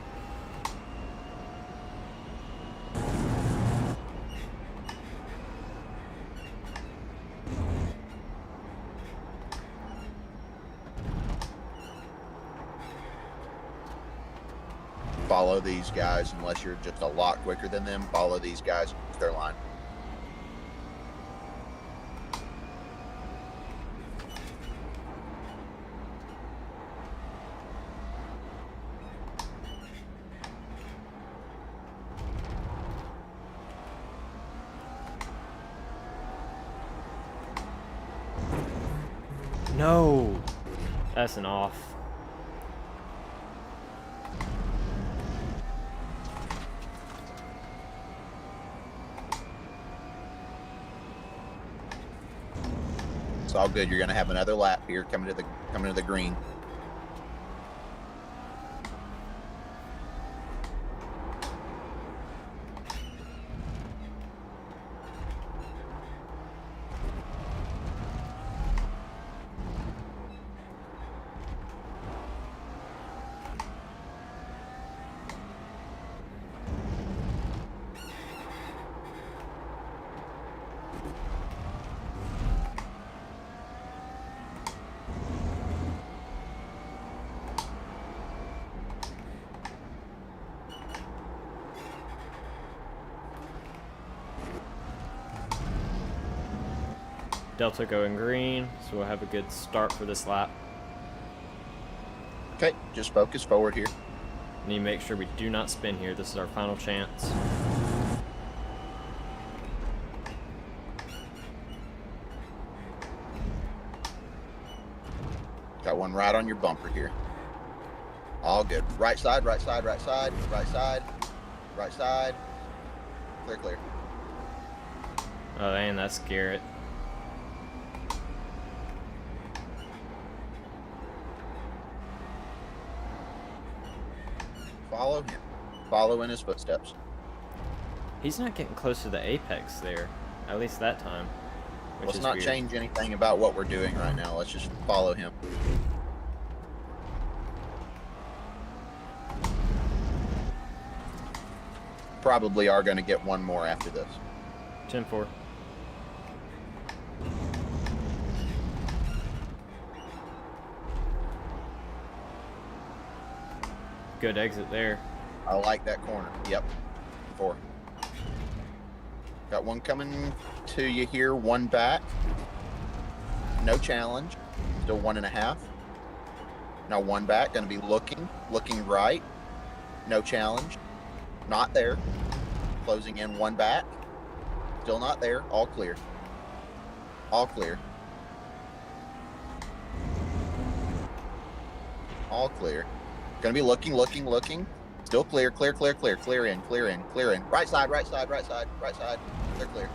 Follow these guys unless you're just a lot quicker than them. Follow these guys, their line. No! That's an off. It's all good. You're gonna have another lap here coming to the green. Delta going green, so we'll have a good start for this lap. Okay, just focus forward here. Need to make sure we do not spin here. This is our final chance. Got one right on your bumper here. All good. Right side, right side, right side, right side, right side. Clear, clear. Oh, man, that's Garrett. Follow him. Follow in his footsteps. He's not getting close to the apex there. At least that time. Which Let's is not weird. change anything about what we're doing right now. Let's just follow him. Probably are going to get one more after this. 10-4. Good exit there. I like that corner. Yep. 4. Got one coming to you here. One back. No challenge. Still 1.5. Now one back. Going to be looking right. No challenge. Not there. Closing in one back. Still not there. All clear. All clear. All clear. Gonna be looking. Still clear. Clear in. Right side. Clear, clear.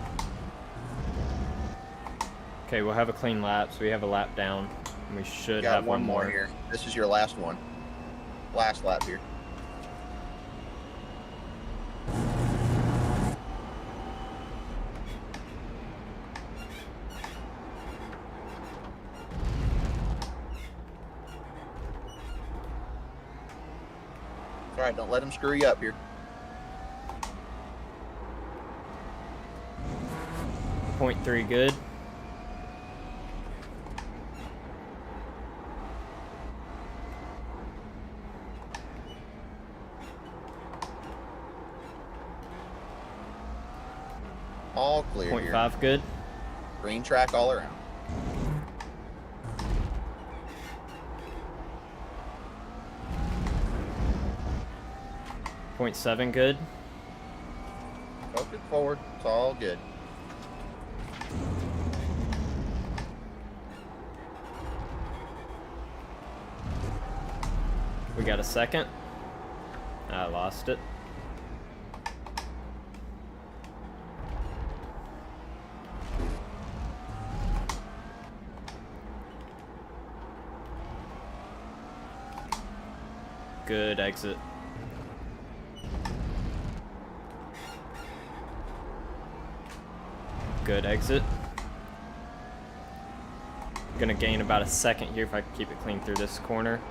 Okay, we'll have a clean lap, so we have a lap down. And we should Got have one more here. This is your last one. Last lap here. All right, don't let him screw you up here. Point 3 good. All clear Point here. 5 good. Green track all around. Point 7 good. Focus forward. It's all good. We got a second. I lost it. Good exit. Good exit. Gonna gain about a second here if I can keep it clean through this corner.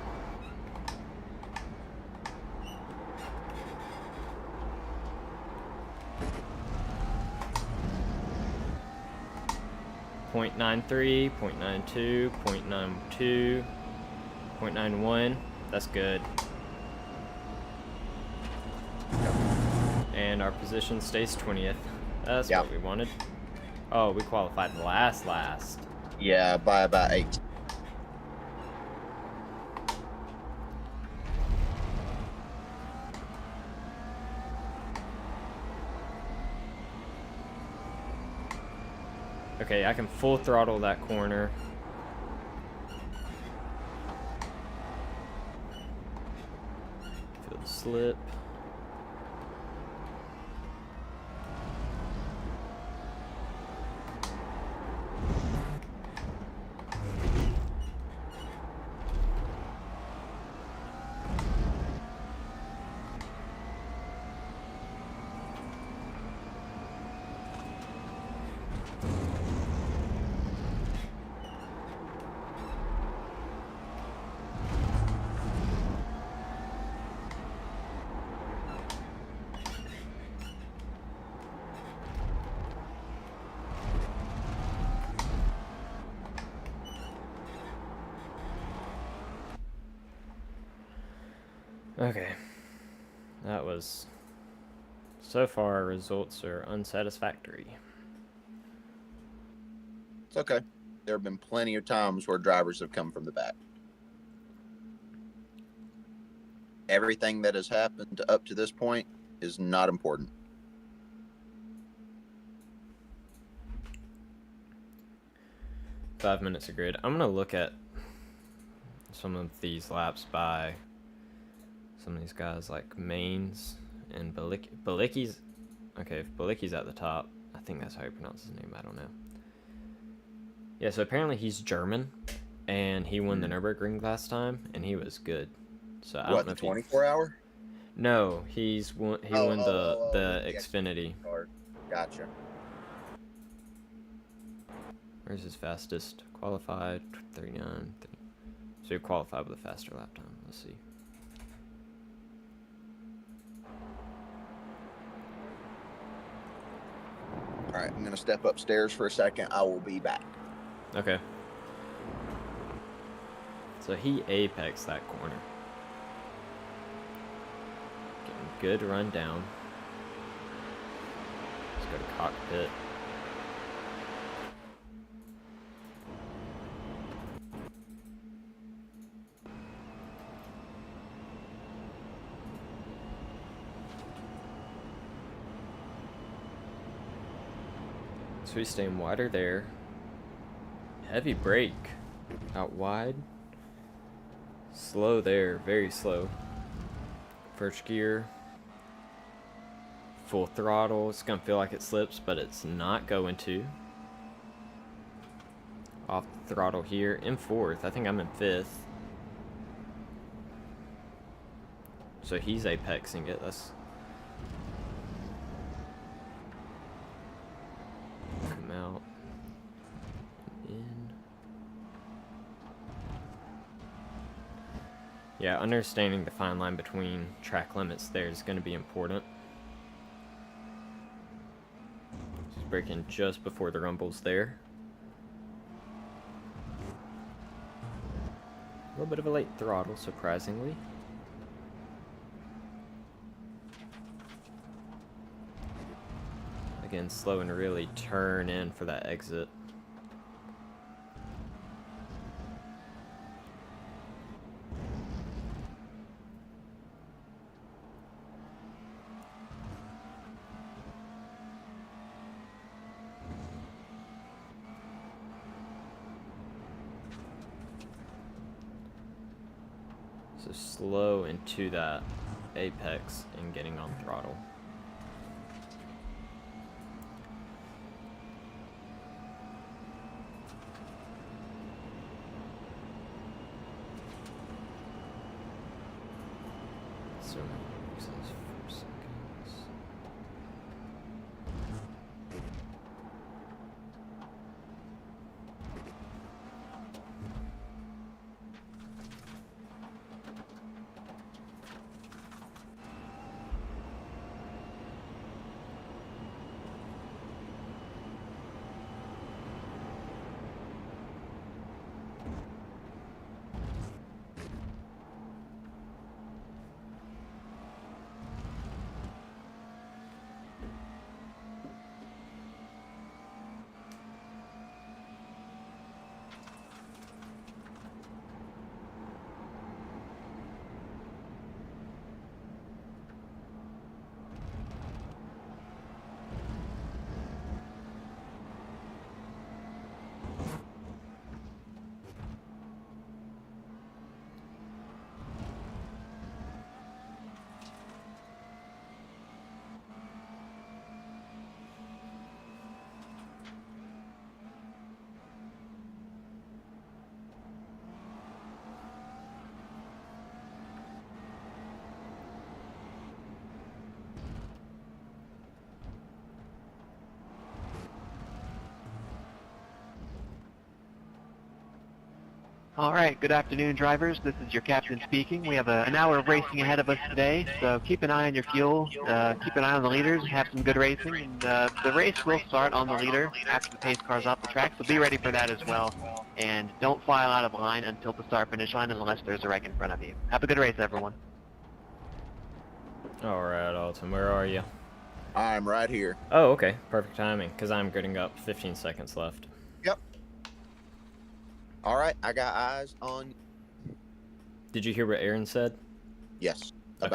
.93, .92, .92, .91. That's good. And our position stays 20th. That's Yep. what we wanted. Oh, we qualified last. Yeah, by about 8. Okay, I can full throttle that corner. Feel the slip. Okay. That was... So far, our results are unsatisfactory. It's okay. There have been plenty of times where drivers have come from the back. Everything that has happened up to this point is not important. Five minutes of grid. I'm gonna look at some of these laps by some of these guys like Maines and Balicki's. Okay, if Balicki's at the top, I think that's how you pronounce his name. I don't know. Yeah, so apparently he's German, and he won the Nürburgring last time, and he was good. So I don't know the if 24 hour? No, he won the Xfinity. Card. Gotcha. Where's his fastest? Qualified 39. So he qualified with a faster lap time. Let's see. All right, I'm going to step upstairs for a second. I will be back. Okay. So he apexed that corner. Getting good run down. Let's go to cockpit. So he's staying wider there. Heavy brake. Out wide. Slow there. Very slow. First gear. Full throttle. It's going to feel like it slips, but it's not going to. Off the throttle here. In fourth. I think I'm in fifth. So he's apexing it. Let's come out. In. Yeah, understanding the fine line between track limits there is going to be important. She's braking just before the rumbles there. A little bit of a late throttle, surprisingly. Again, slow and really turn in for that exit. So slow into that apex and getting on throttle. So says 4 seconds. All right, good afternoon, drivers. This is your captain speaking. We have an hour of racing ahead of us today, so keep an eye on your fuel, keep an eye on the leaders, have some good racing, and the race will start on the leader after the pace car's off the track, so be ready for that as well. And don't file out of line until the start-finish line unless there's a wreck in front of you. Have a good race, everyone. Alright, Alton, where are you? I'm right here. Oh, okay. Perfect timing, because I'm getting up 15 seconds left. Yep. All right, I got eyes on. Did you hear what Aaron said? Yes, Okay.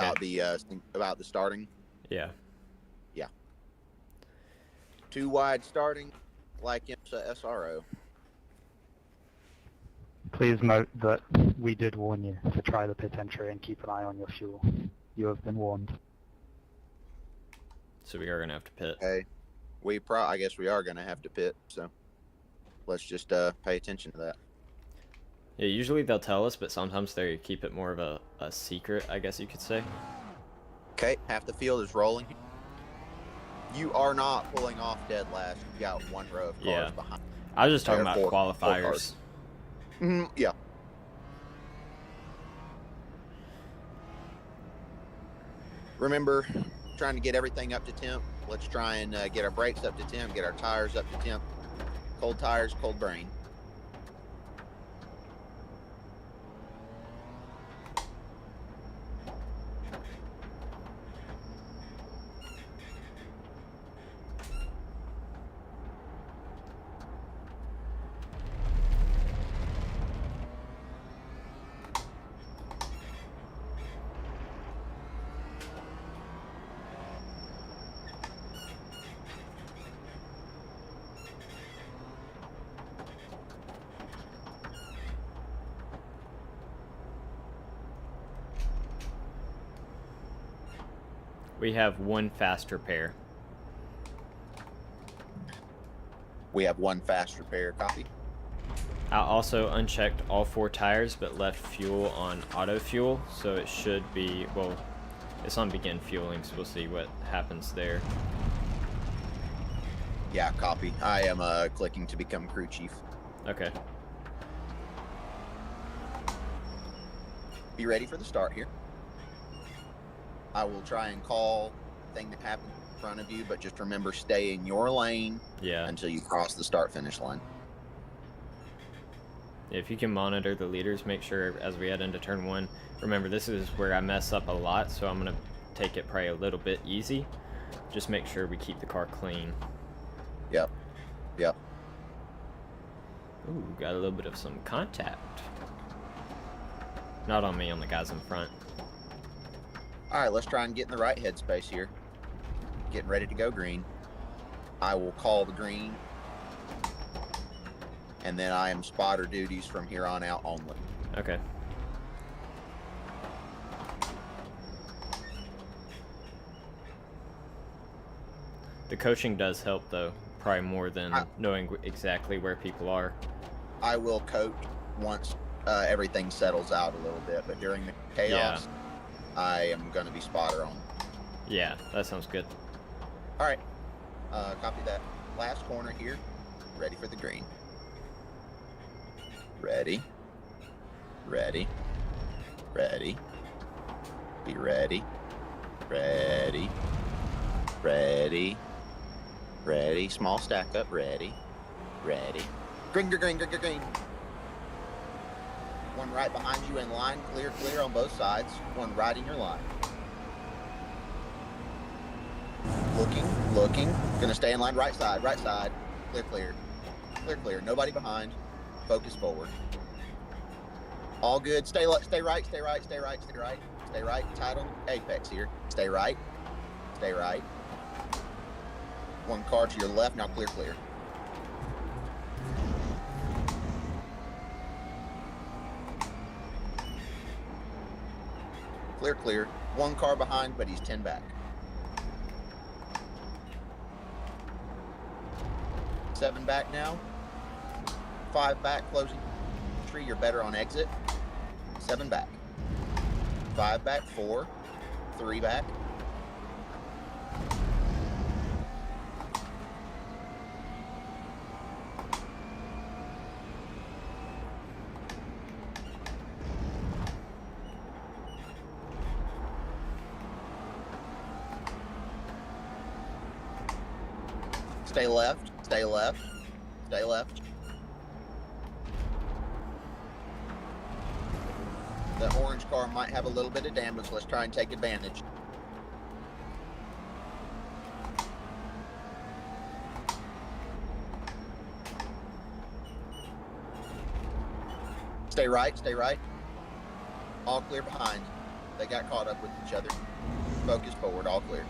about the starting. Yeah. Yeah. Too wide starting, like IMSA SRO. Please note that we did warn you to try the pit entry and keep an eye on your fuel. You have been warned. So we are going to have to pit. Okay. I guess we are gonna have to pit. So let's just pay attention to that. Yeah, usually they'll tell us, but sometimes they keep it more of a secret, I guess you could say. Okay, half the field is rolling. You are not pulling off dead last. You got one row of cars Yeah. behind. I was just talking There about are four qualifiers. cars. Yeah. Remember, trying to get everything up to temp. Let's try and get our brakes up to temp, get our tires up to temp. Cold tires, cold brain. We have one faster pair. We have one fast repair copy. I also unchecked all 4 tires, but left fuel on auto fuel, so it should be, well, it's on begin fueling, so we'll see what happens there. Yeah, copy. I am clicking to become crew chief. Okay. Be ready for the start here. I will try and call the thing that happened in front of you, but just remember, stay in your lane Yeah. until you cross the start-finish line. If you can monitor the leaders, make sure as we head into turn 1. Remember, this is where I mess up a lot, so I'm going to take it probably a little bit easy. Just make sure we keep the car clean. Yep. Ooh, got a little bit of some contact. Not on me, on the guys in front. All right, let's try and get in the right headspace here. Getting ready to go green. I will call the green. And then I am spotter duties from here on out only. Okay. The coaching does help, though, probably more than knowing exactly where people are. I will coach once everything settles out a little bit, but during the chaos, I am going to be spotter on. Yeah, that sounds good. All right. Copy that. Last corner here. Ready for the green. Ready. Ready. Ready. Be ready. Ready. Ready. Ready. Small stack up. Ready. Ready. Green, green, green, green, green. One right behind you in line. Clear, clear on both sides. One right in your line. Looking, looking. Gonna stay in line right side, right side. Clear, clear. Clear, clear. Nobody behind. Focus forward. All good. Stay right, stay right, stay right, stay right. Stay right. Tight on the apex here. Stay right. Stay right. One car to your left. Now clear, clear. Clear, clear. One car behind, but he's 10 back. 7 back now. 5 back, closing entry. You're better on exit. 7 back. 5 back, 4. 3 back. Stay left, stay left, stay left. The orange car might have a little bit of damage. Let's try and take advantage. Stay right, stay right. All clear behind. They got caught up with each other. Focus forward, all clear.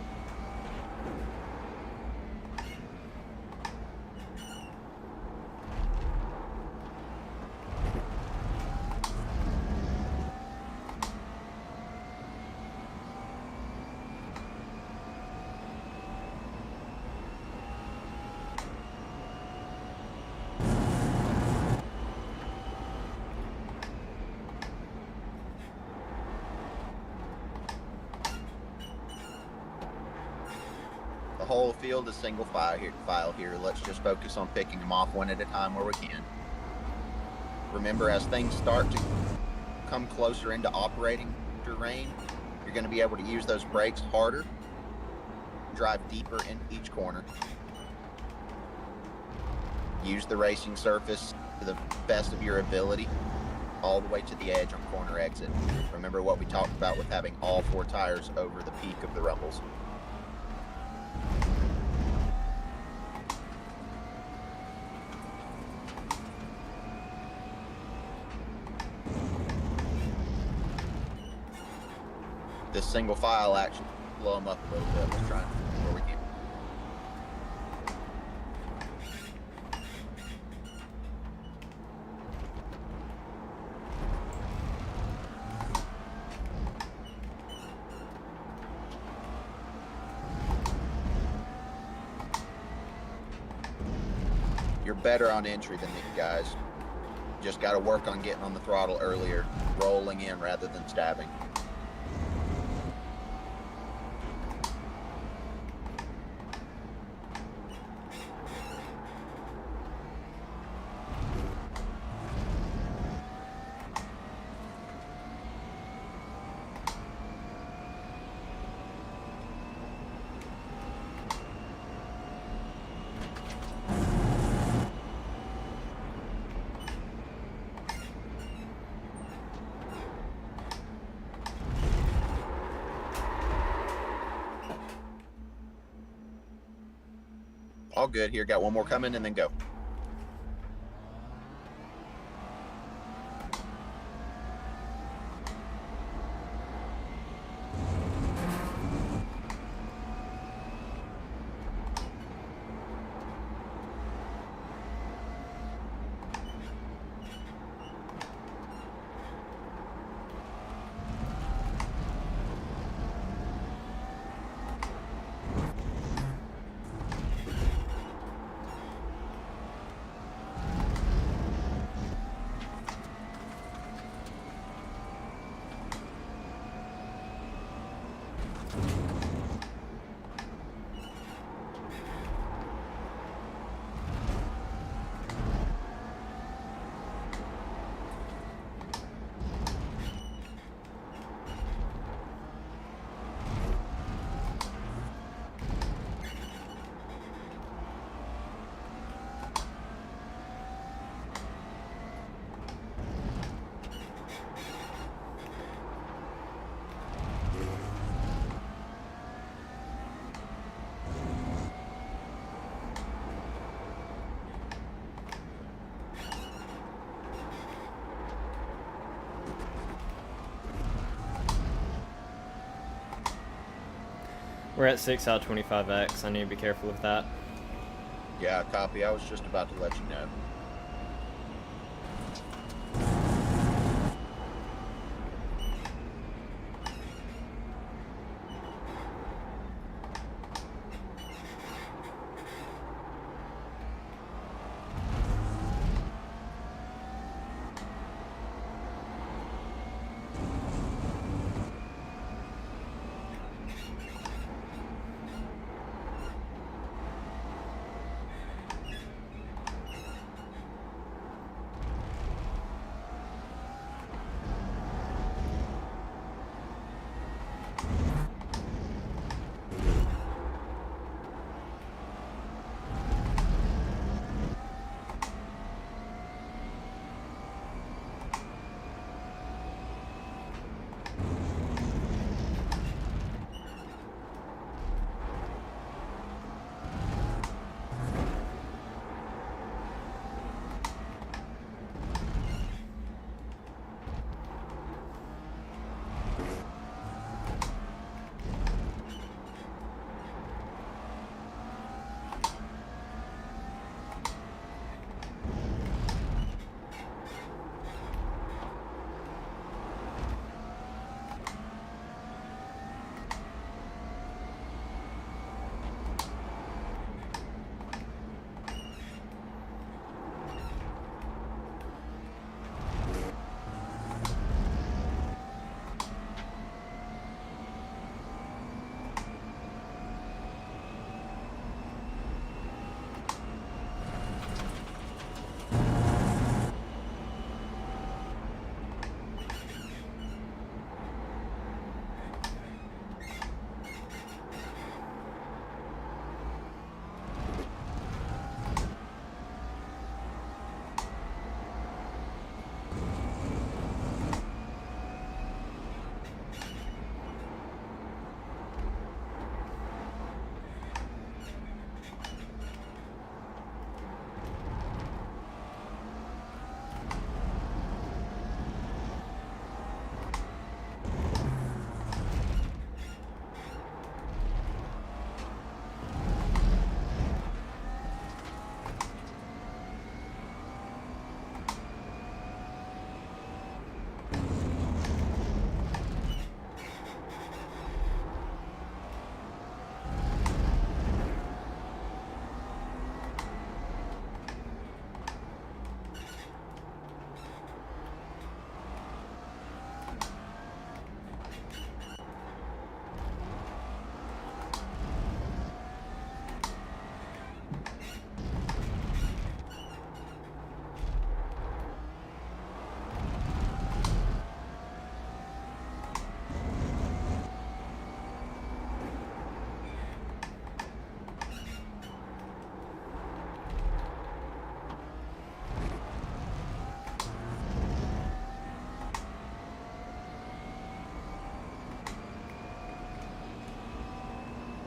The whole field is single file here. Let's just focus on picking them off one at a time where we can. Remember, as things start to come closer into operating terrain, you're going to be able to use those brakes harder, drive deeper in each corner. Use the racing surface to the best of your ability, all the way to the edge on corner exit. Remember what we talked about with having all 4 tires over the peak of the rumbles. This single file action, blow them up a little bit. Let's try where we can. You're better on entry than these guys. Just got to work on getting on the throttle earlier, rolling in rather than stabbing. All good. Here, got one more coming, and then go. We're at 6 out of 25X. I need to be careful with that. Yeah, copy. I was just about to let you know.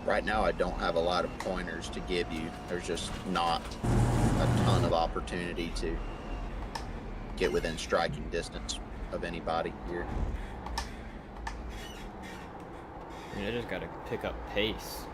Right now, I don't have a lot of pointers to give you. There's just not a ton of opportunity to get within striking distance of anybody here. I mean, I just gotta pick up pace.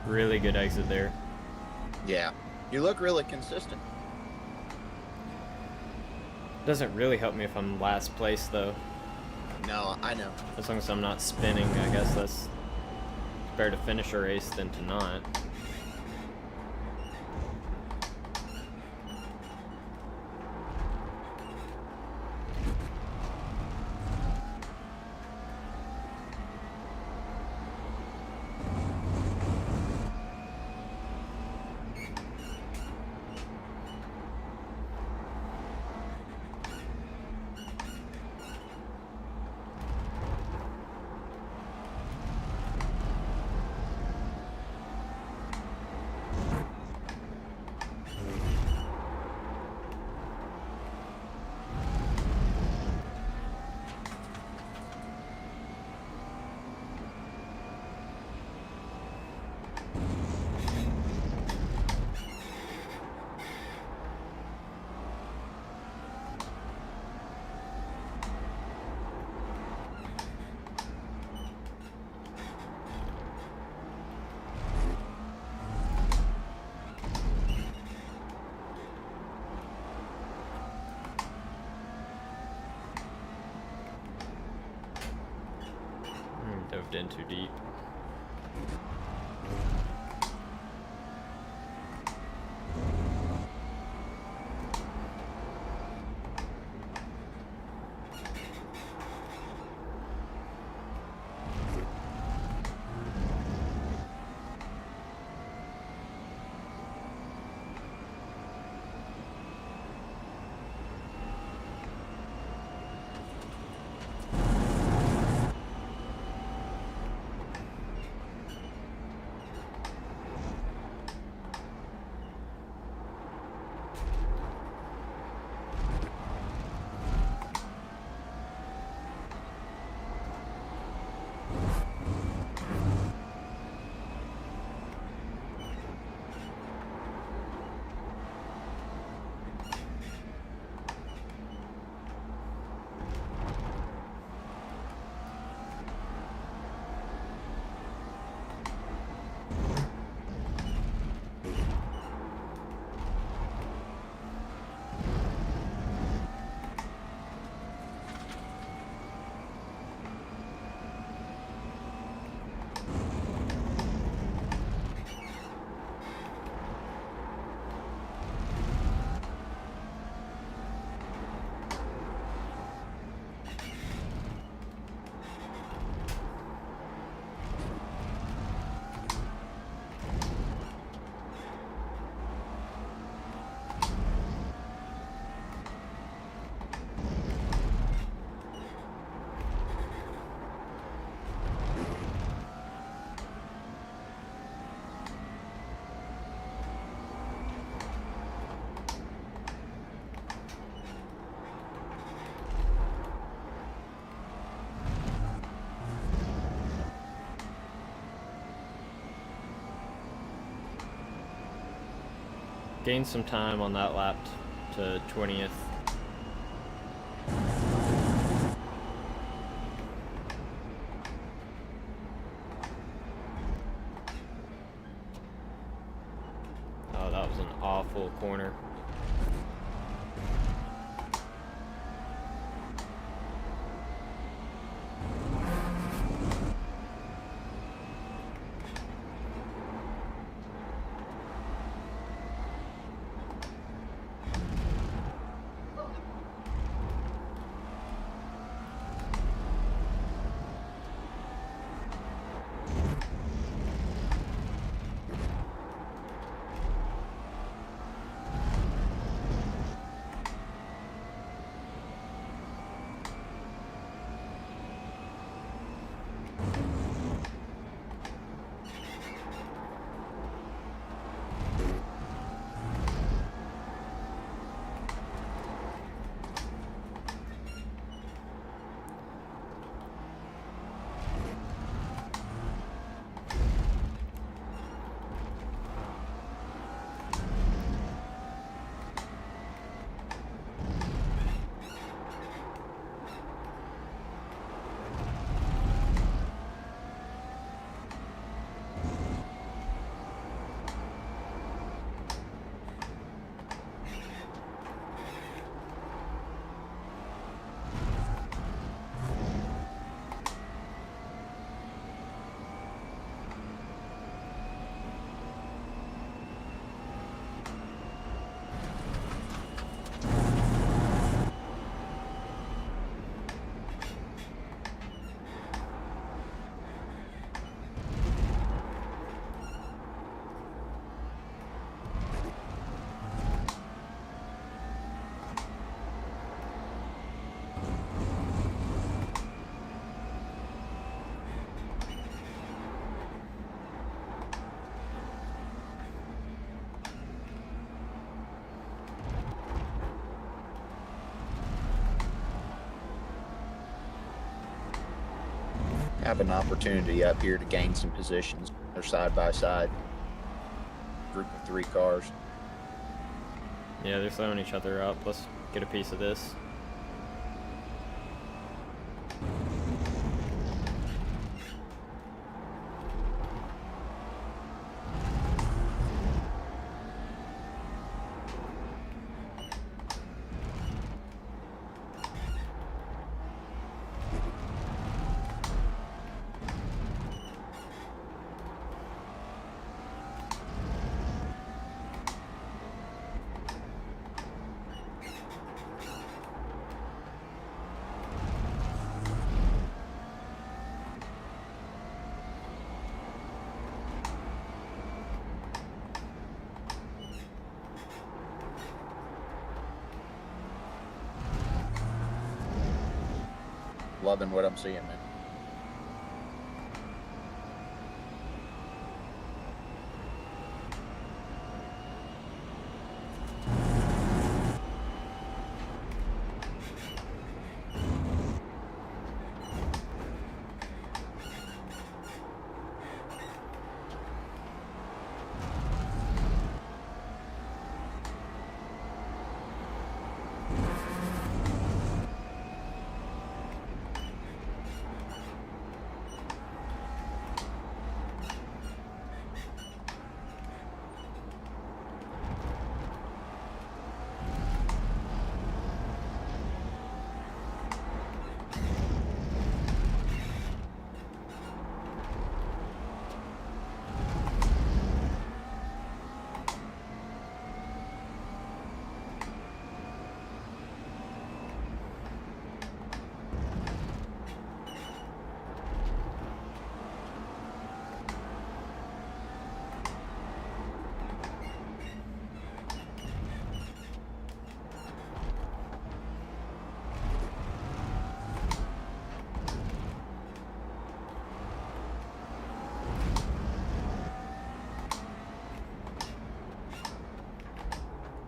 Really good exit there. Yeah, you look really consistent. Doesn't really help me if I'm last place though. No, I know. As long as I'm not spinning, I guess that's better to finish a race than to not. Dove in too deep. Gained some time on that lap to 20th. Oh, that was an awful corner. Have an opportunity up here to gain some positions. They're side by side. Group of 3 cars. Yeah, they're throwing each other up. Let's get a piece of this. Loving what I'm seeing, man.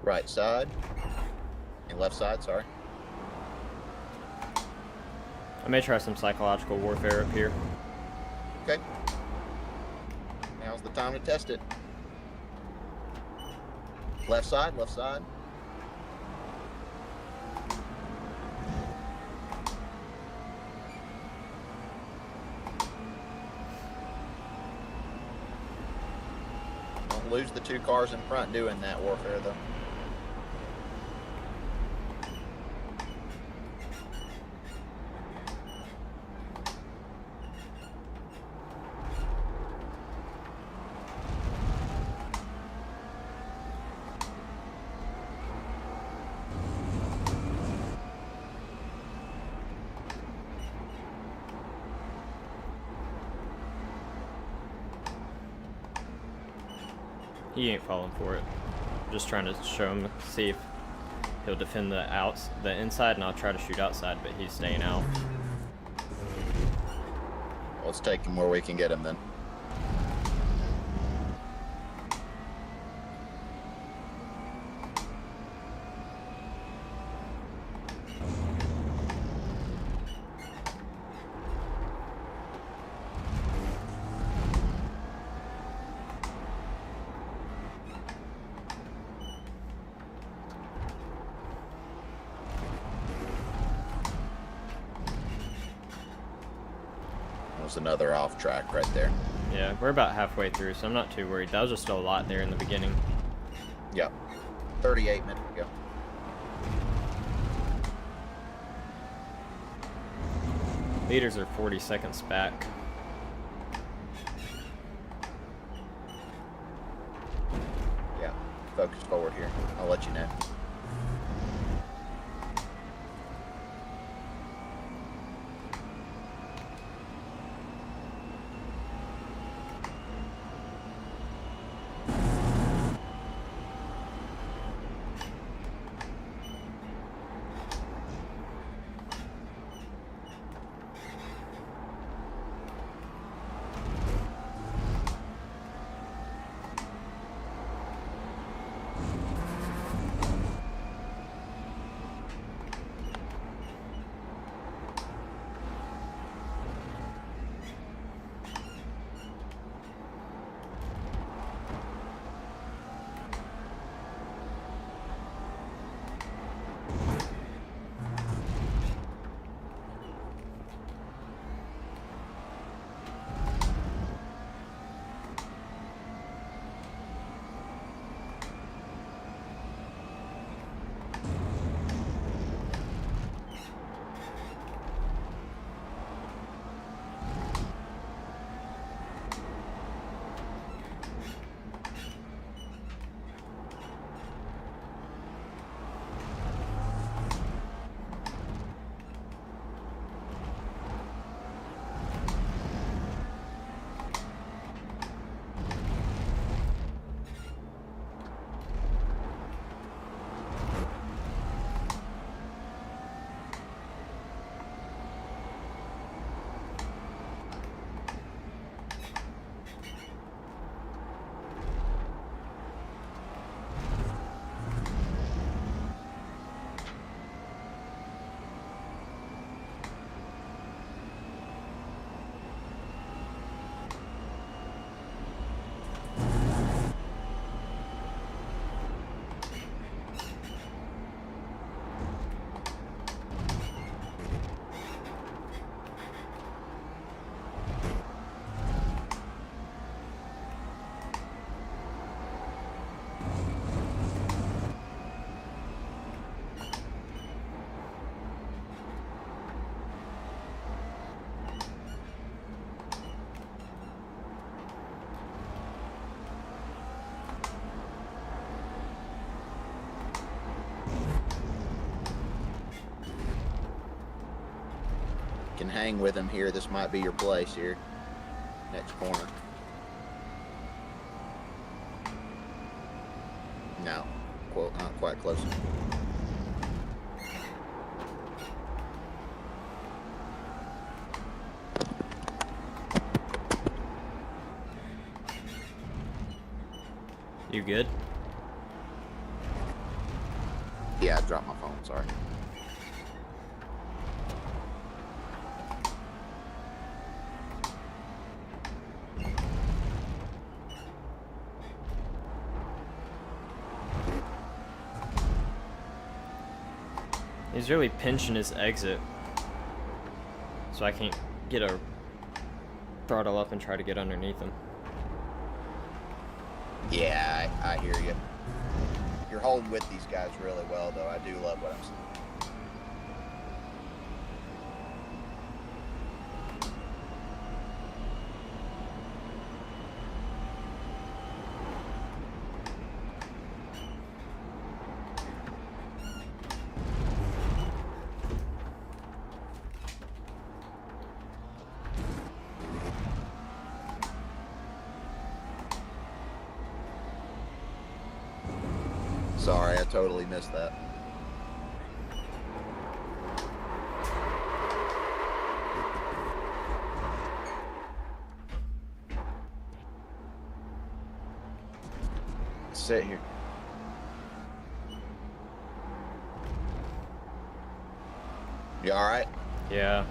Right side. And left side, sorry. I may try some psychological warfare up here. Okay. Now's the time to test it. Left side, left side. Don't lose the 2 cars in front doing that warfare, though. He ain't falling for it. Just trying to show him, see if he'll defend the inside, and I'll try to shoot outside, but he's staying out. Let's take him where we can get him then. Was another off track right there. Yeah, we're about halfway through, so I'm not too worried. That was just a lot there in the beginning. Yep. 38 minutes ago. Leaders are 40 seconds back. Yeah. Focus forward here. I'll let you know. Can hang with him here. This might be your place here. Next corner. No, not quite close. You good? Yeah, I dropped my phone. Sorry. He's really pinching his exit, so I can't get a throttle up and try to get underneath him. Yeah, I hear you. You're holding with these guys really well, though. I do love what I'm seeing. Sorry, I totally missed that. Sit here. You all right? Yeah.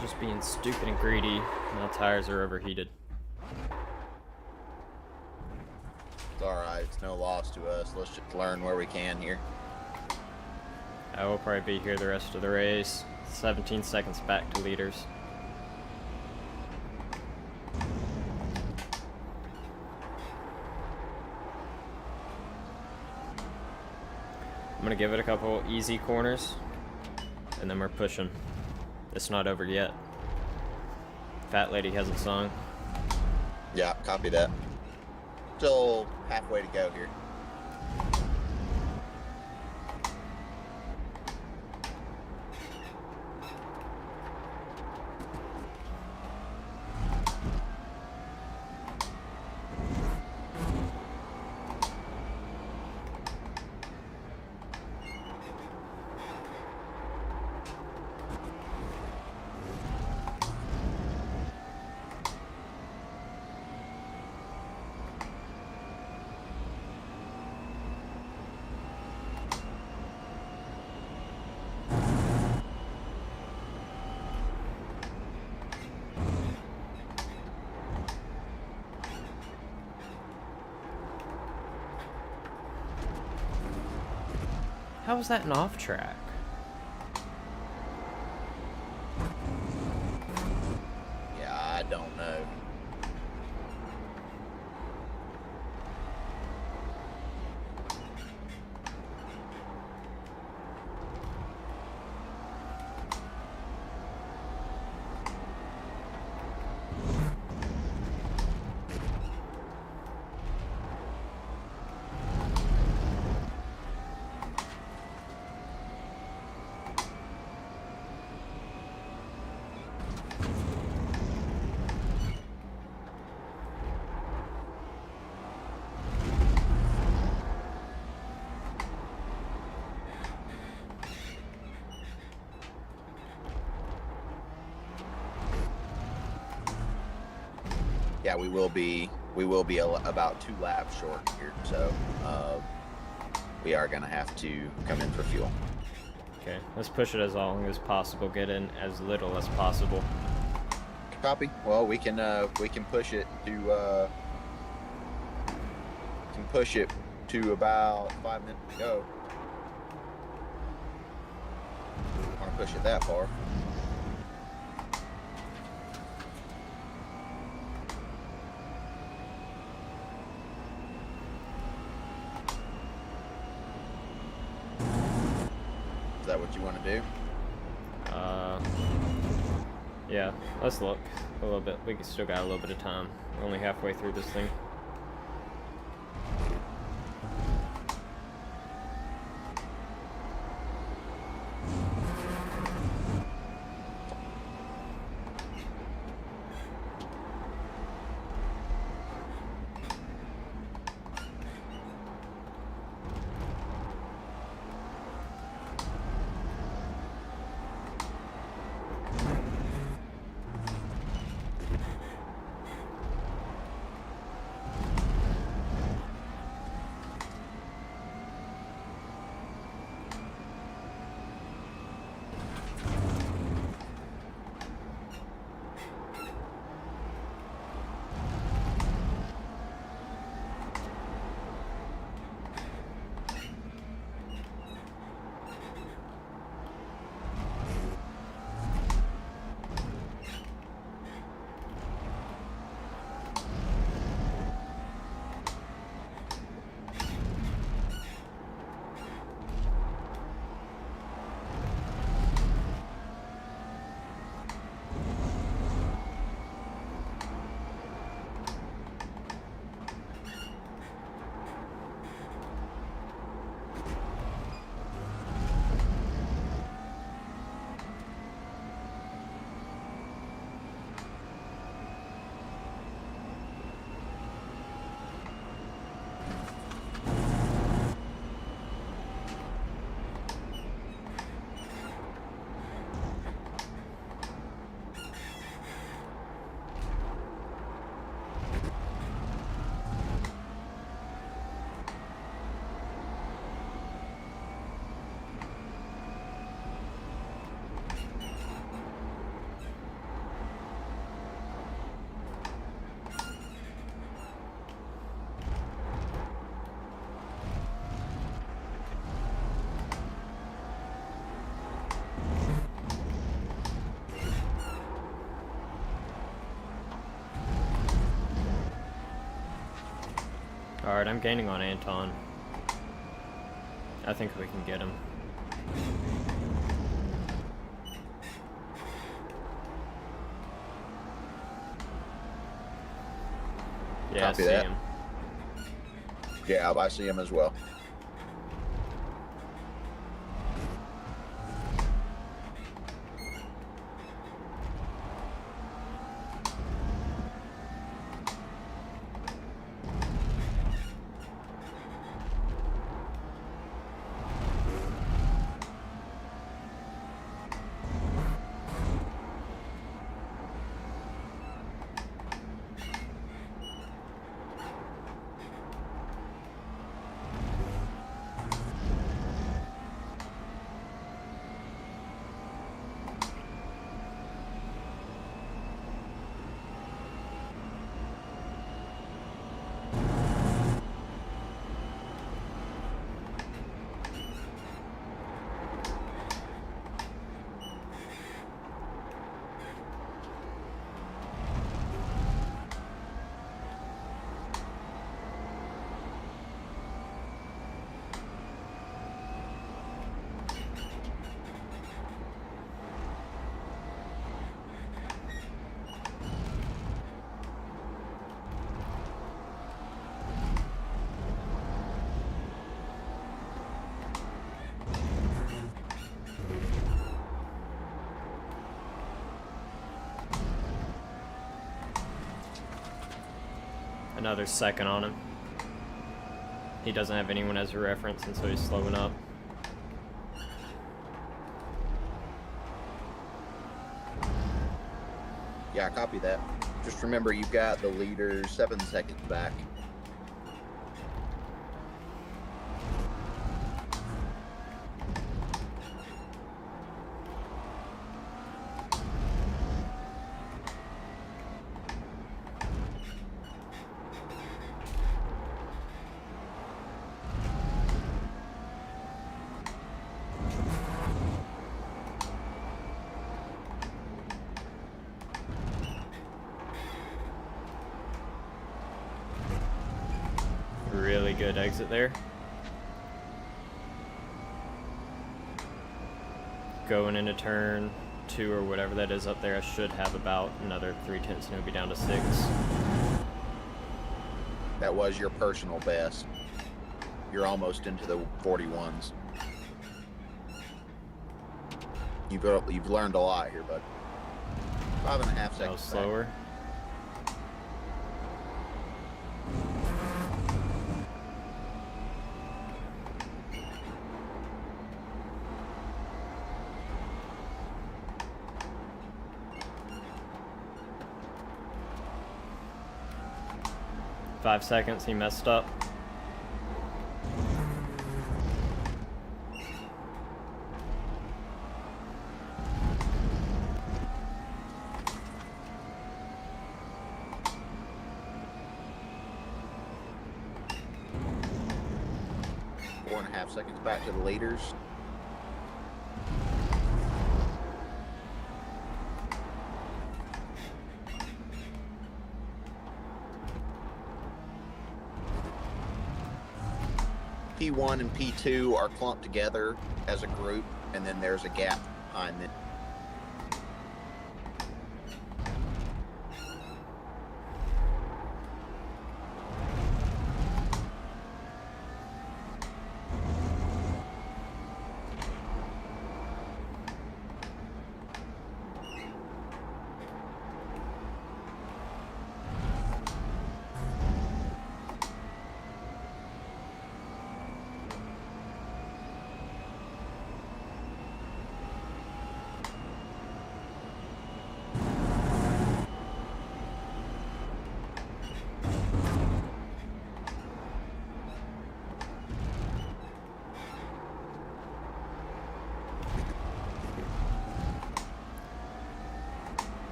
Just being stupid and greedy. My tires are overheated. It's all right. It's no loss to us. Let's just learn where we can here. I will probably be here the rest of the race. 17 seconds back to leaders. I'm gonna give it a couple easy corners, and then we're pushing. It's not over yet. Fat lady hasn't sung. Yeah, copy that. Still halfway to go here. How was that an off track? Yeah, I don't know. Yeah, we will be about 2 laps short here, so we are gonna have to come in for fuel. Okay, let's push it as long as possible. Get in as little as possible. Copy. Well, we can push it to about 5 minutes to go. I want to push it that far. Is that what you want to do? Yeah, let's look a little bit. We still got a little bit of time. We're only halfway through this thing. Alright, I'm gaining on Anton. I think we can get him. Yeah, Copy I see that. him. Yeah, I see him as well. Another second on him. He doesn't have anyone as a reference, and so he's slowing up. Yeah, copy that. Just remember, you've got the leaders 7 seconds back. Really good exit there. Going into turn 2 or whatever that is up there, I should have about another 3/10 and it'll be down to 6. That was your personal best. You're almost into the 41s. You've learned a lot here, bud. 5.5 That seconds. was slower. Back. 5 seconds, he messed up. Four and a half seconds back to the leaders. P1 and P2 are clumped together as a group, and then there's a gap behind them.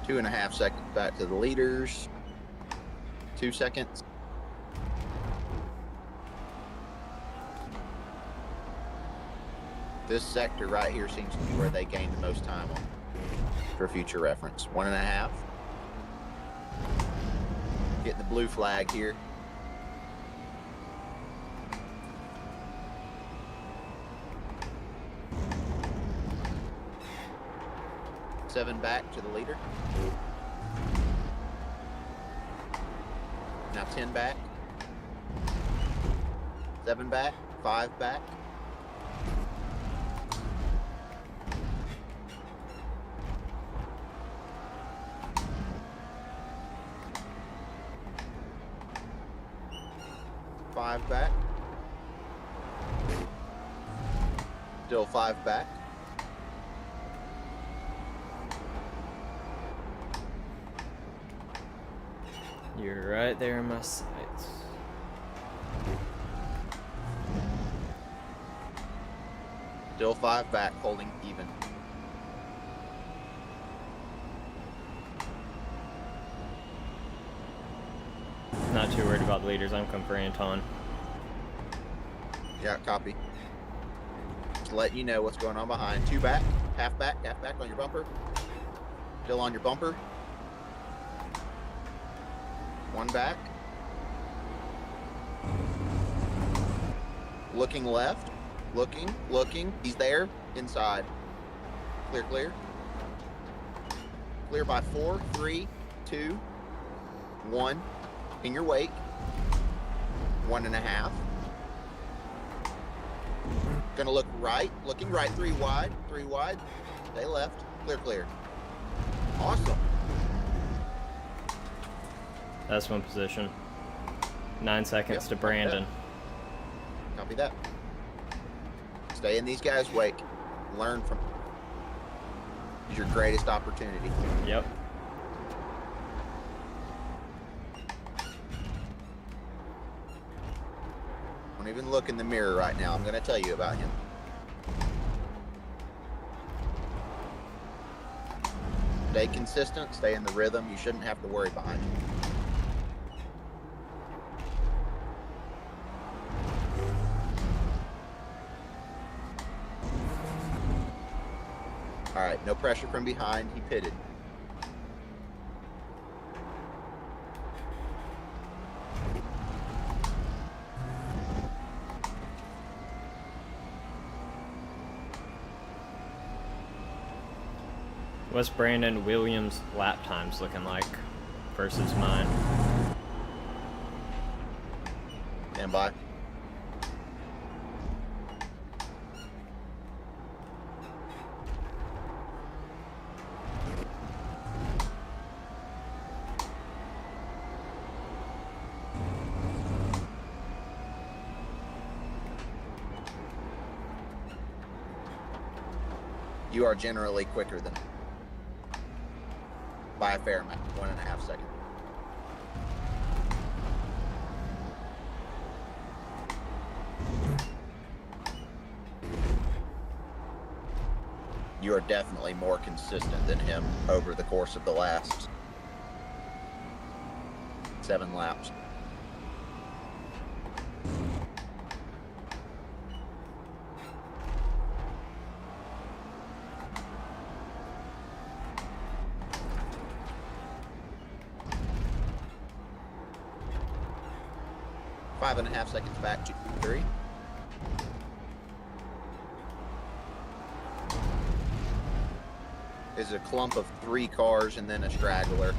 Two and a half seconds back to the leaders. 2 seconds. This sector right here seems to be where they gain the most time on for future reference. 1.5. Getting the blue flag here. Seven back to the leader. Now 10 back. 7 back. 5 back. Five back. Still 5 back. You're right there in my sights. Still 5 back, holding even. Not too worried about the leaders. I'm coming for Anton. Yeah, copy. Just letting you know what's going on behind. 2 back, half back on your bumper. Still on your bumper. 1 back. Looking left. Looking. He's there. Inside. Clear, clear. Clear by 4, 3, 2, 1. In your wake. 1.5. Gonna look right. Looking right. 3 wide. 3 wide. Stay left. Clear, clear. Awesome. That's one position. 9 seconds to Brandon. Copy that. Stay in these guys' wake. Learn from. It's your greatest opportunity. Yep. Don't even look in the mirror right now. I'm going to tell you about him. Stay consistent. Stay in the rhythm. You shouldn't have to worry behind him. All right, no pressure from behind. He pitted. What's Brandon Williams' lap times looking like versus mine? Stand by. You are generally quicker than by a fair amount, 1.5 seconds. You are definitely more consistent than him over the course of the last 7 laps. Five and a half seconds back, 2, 3. Is a clump of 3 cars and then a straggler.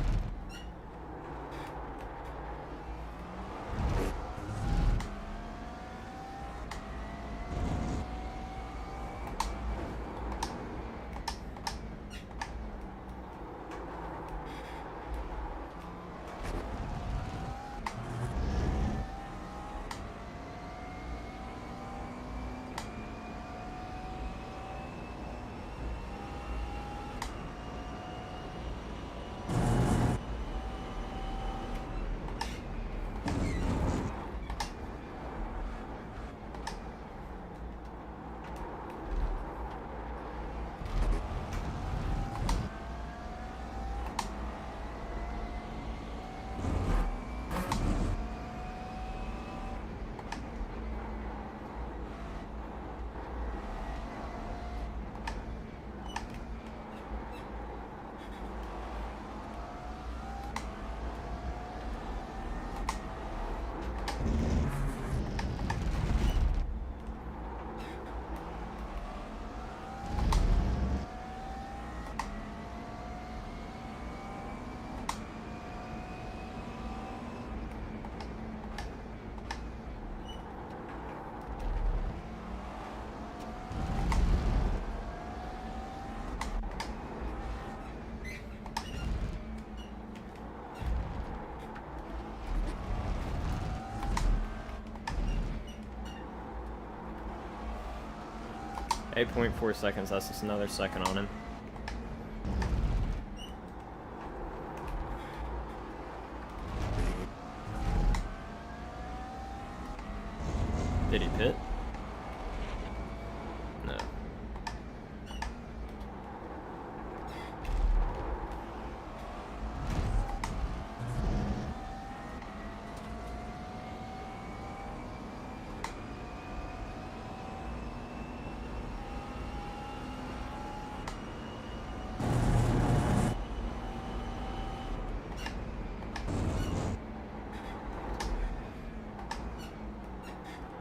8.4 seconds, that's just another second on him. Did he pit? No.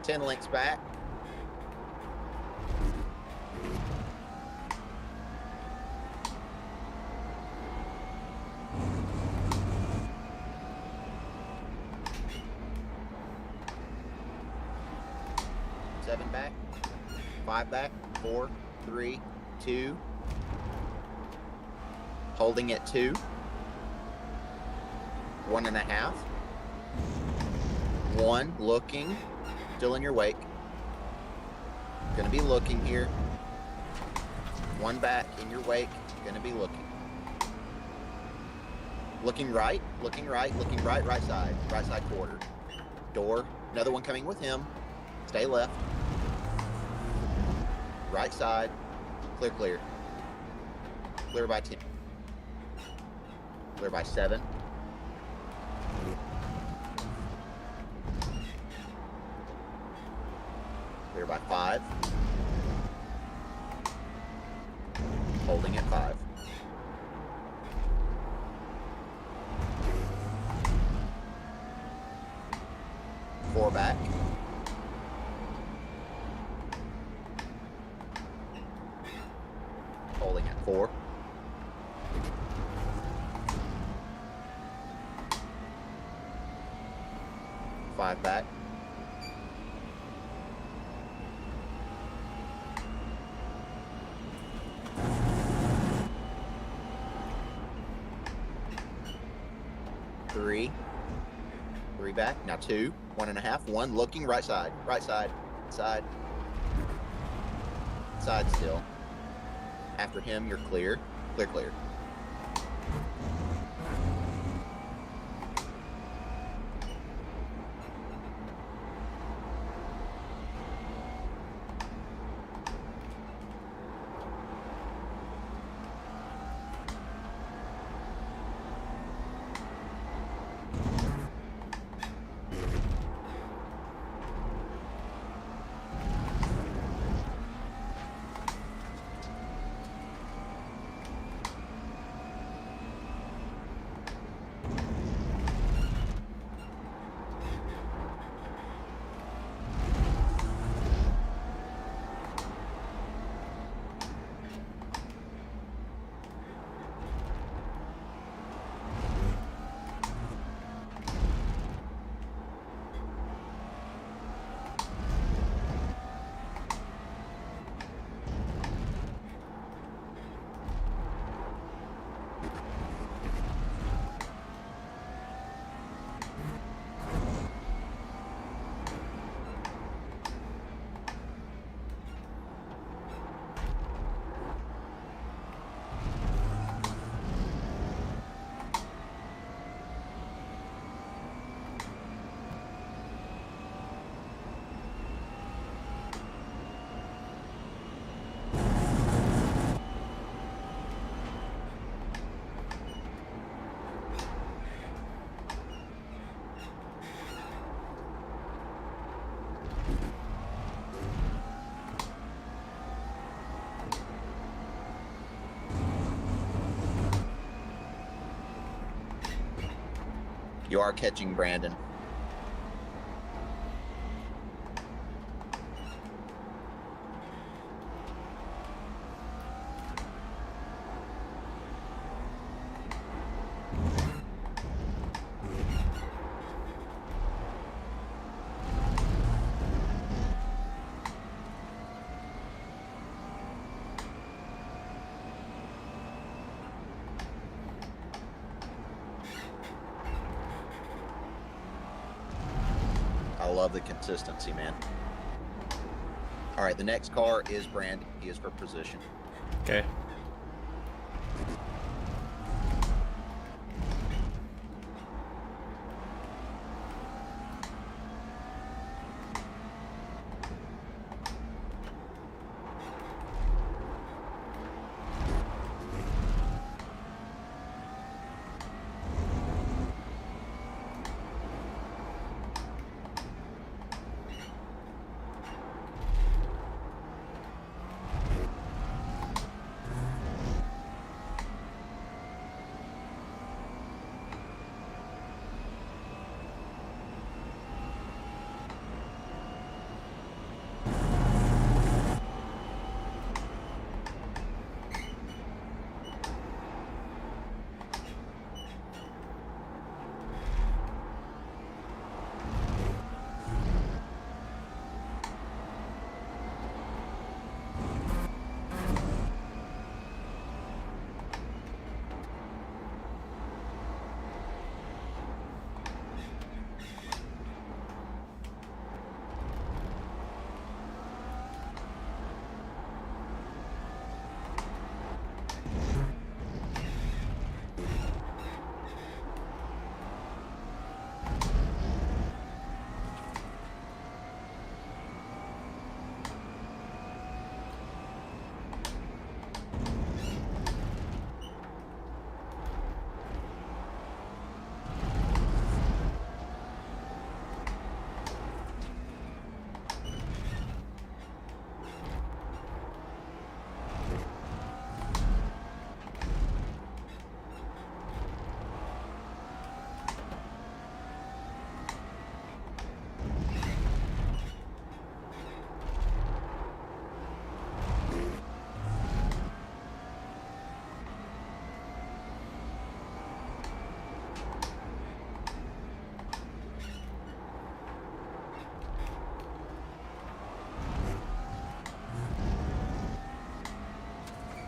Ten lengths back. Seven back. Five back. 4, 3, 2. Holding at 2. 1.5. 1. Looking. Still in your wake. Gonna be looking here. 1 back in your wake. Gonna be looking. Looking right, looking right, looking right, right side quarter. Door. Another one coming with him. Stay left. Right side. Clear, clear. Clear by 10. Clear by 7. Clear by 5. Holding at 5. Four back. Holding at 4. 5 back. Three back. Now 2. 1.5. 1 looking right side. Right side. Side. Side still. After him, you're clear. Clear, clear. You are catching Brandon. I love the consistency, man. All right, the next car is Brandon. He is for position. Okay.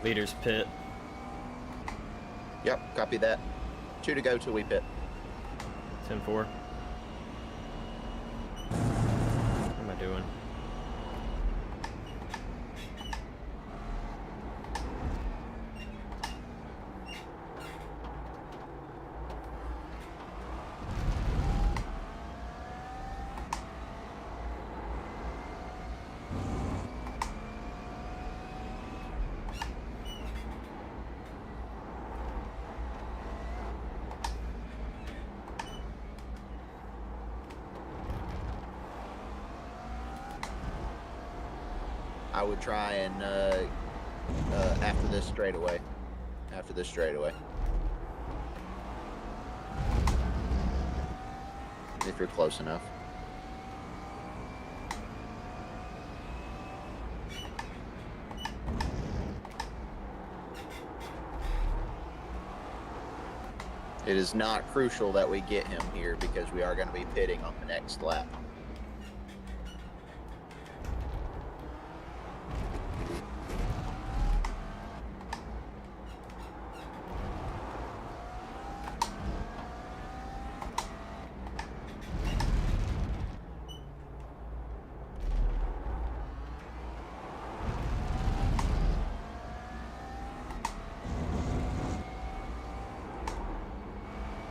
Leaders pit. Yep, copy that. 2 to go till we pit. 10-4. What am I doing? I would try and after this straightaway. After this straightaway. If you're close enough. It is not crucial that we get him here because we are going to be pitting on the next lap.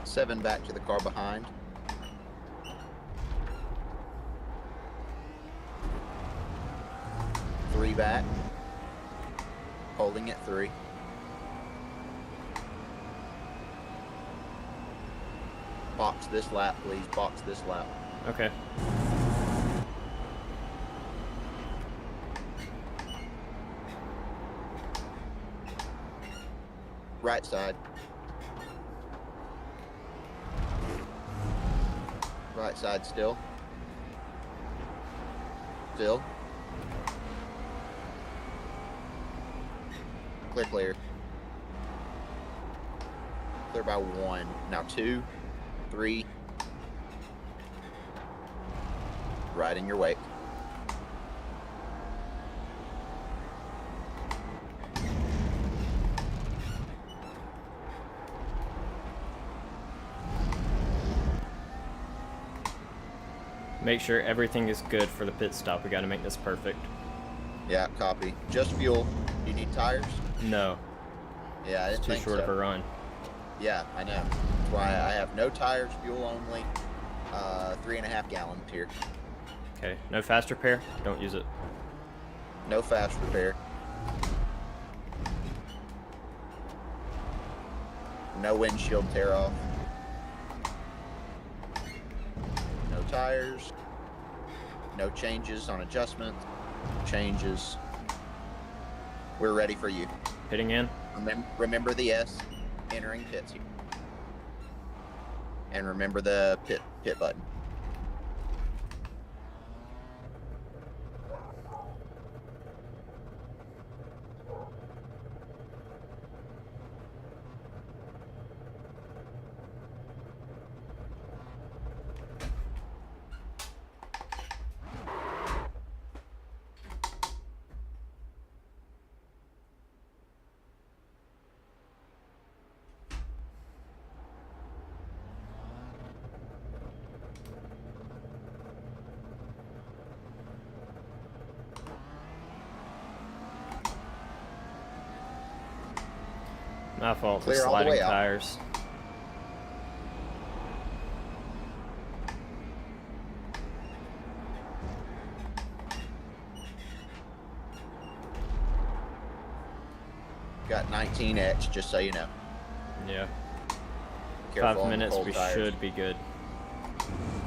Seven back to the car behind. Three back. Holding at 3. Box this lap, please. Box this lap. Okay. Right side. Right side still. Still. Clear, clear. Clear by 1. Now 2, 3. Right in your wake. Make sure everything is good for the pit stop. We got to make this perfect. Yeah, copy. Just fuel. Do you need tires? No, Yeah, I it's didn't too think short so. of a run. Yeah, I know. That's why I have no tires, fuel only. 3.5 gallons here. Okay, no fast repair? Don't use it. No fast repair. No windshield tear off. No tires. No changes on adjustments. Changes. We're ready for you. Hitting in? Remember the S entering pits here. And remember the pit button. My fault for Clear all the sliding way out. tires. Got 19X, just so you know. Yeah. Careful 5 on the minutes, cold we tires. should be good.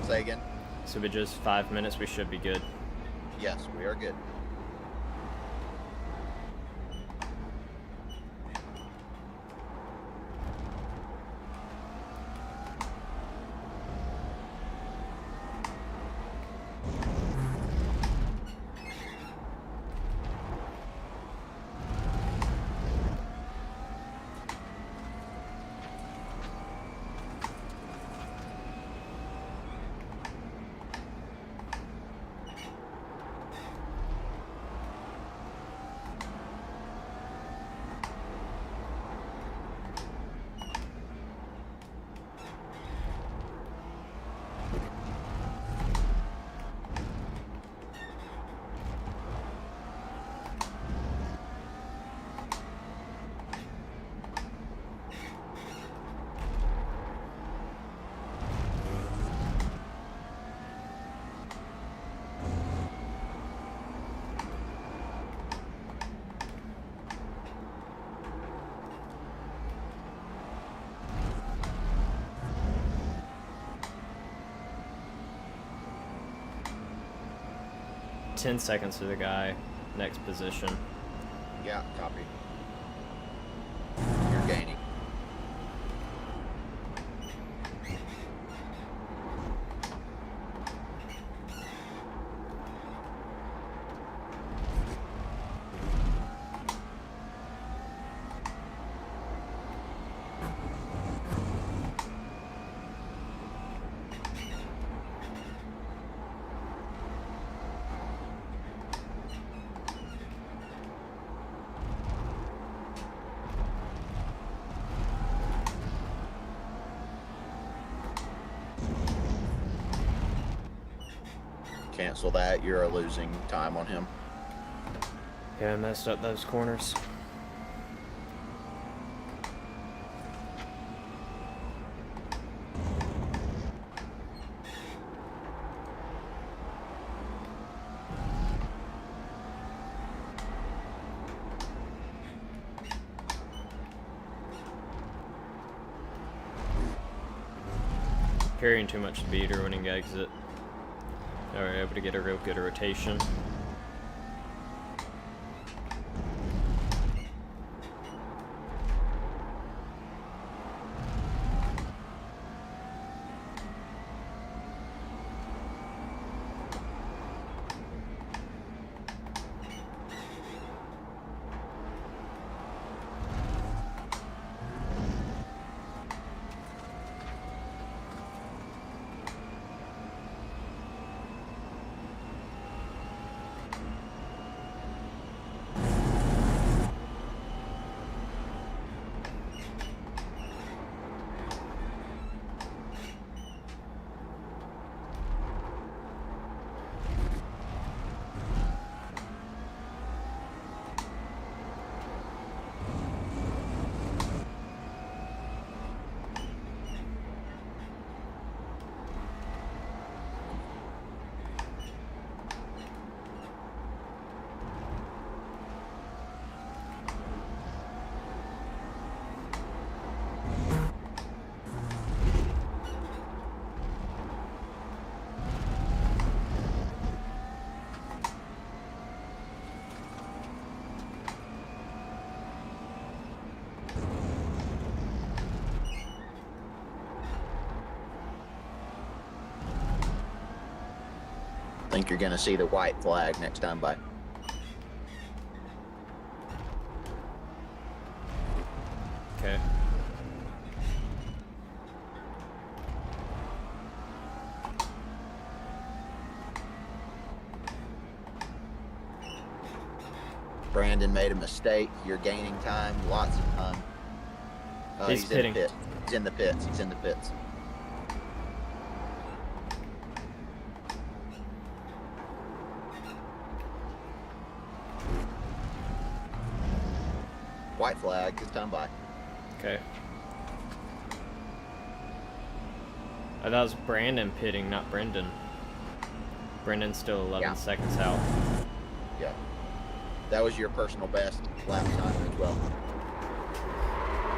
Say again? So we just 5 minutes, we should be good. Yes, we are good. Ten seconds to the guy. Next position. Yeah, copy. You're gaining. Cancel that. You're losing time on him. Yeah, I messed up those corners. Carrying too much speed or winning exit. They were able to get a real good rotation. think you're going to see the white flag next time by. Okay. Brandon made a mistake. You're gaining time, lots of time. He's in pitting. the pit. He's in the pits. He's in the pits. White flag. His time by. Okay. I thought it was Brandon pitting, not Brendan. Brendan's still 11 seconds out. Yeah. That was your personal best lap time as well.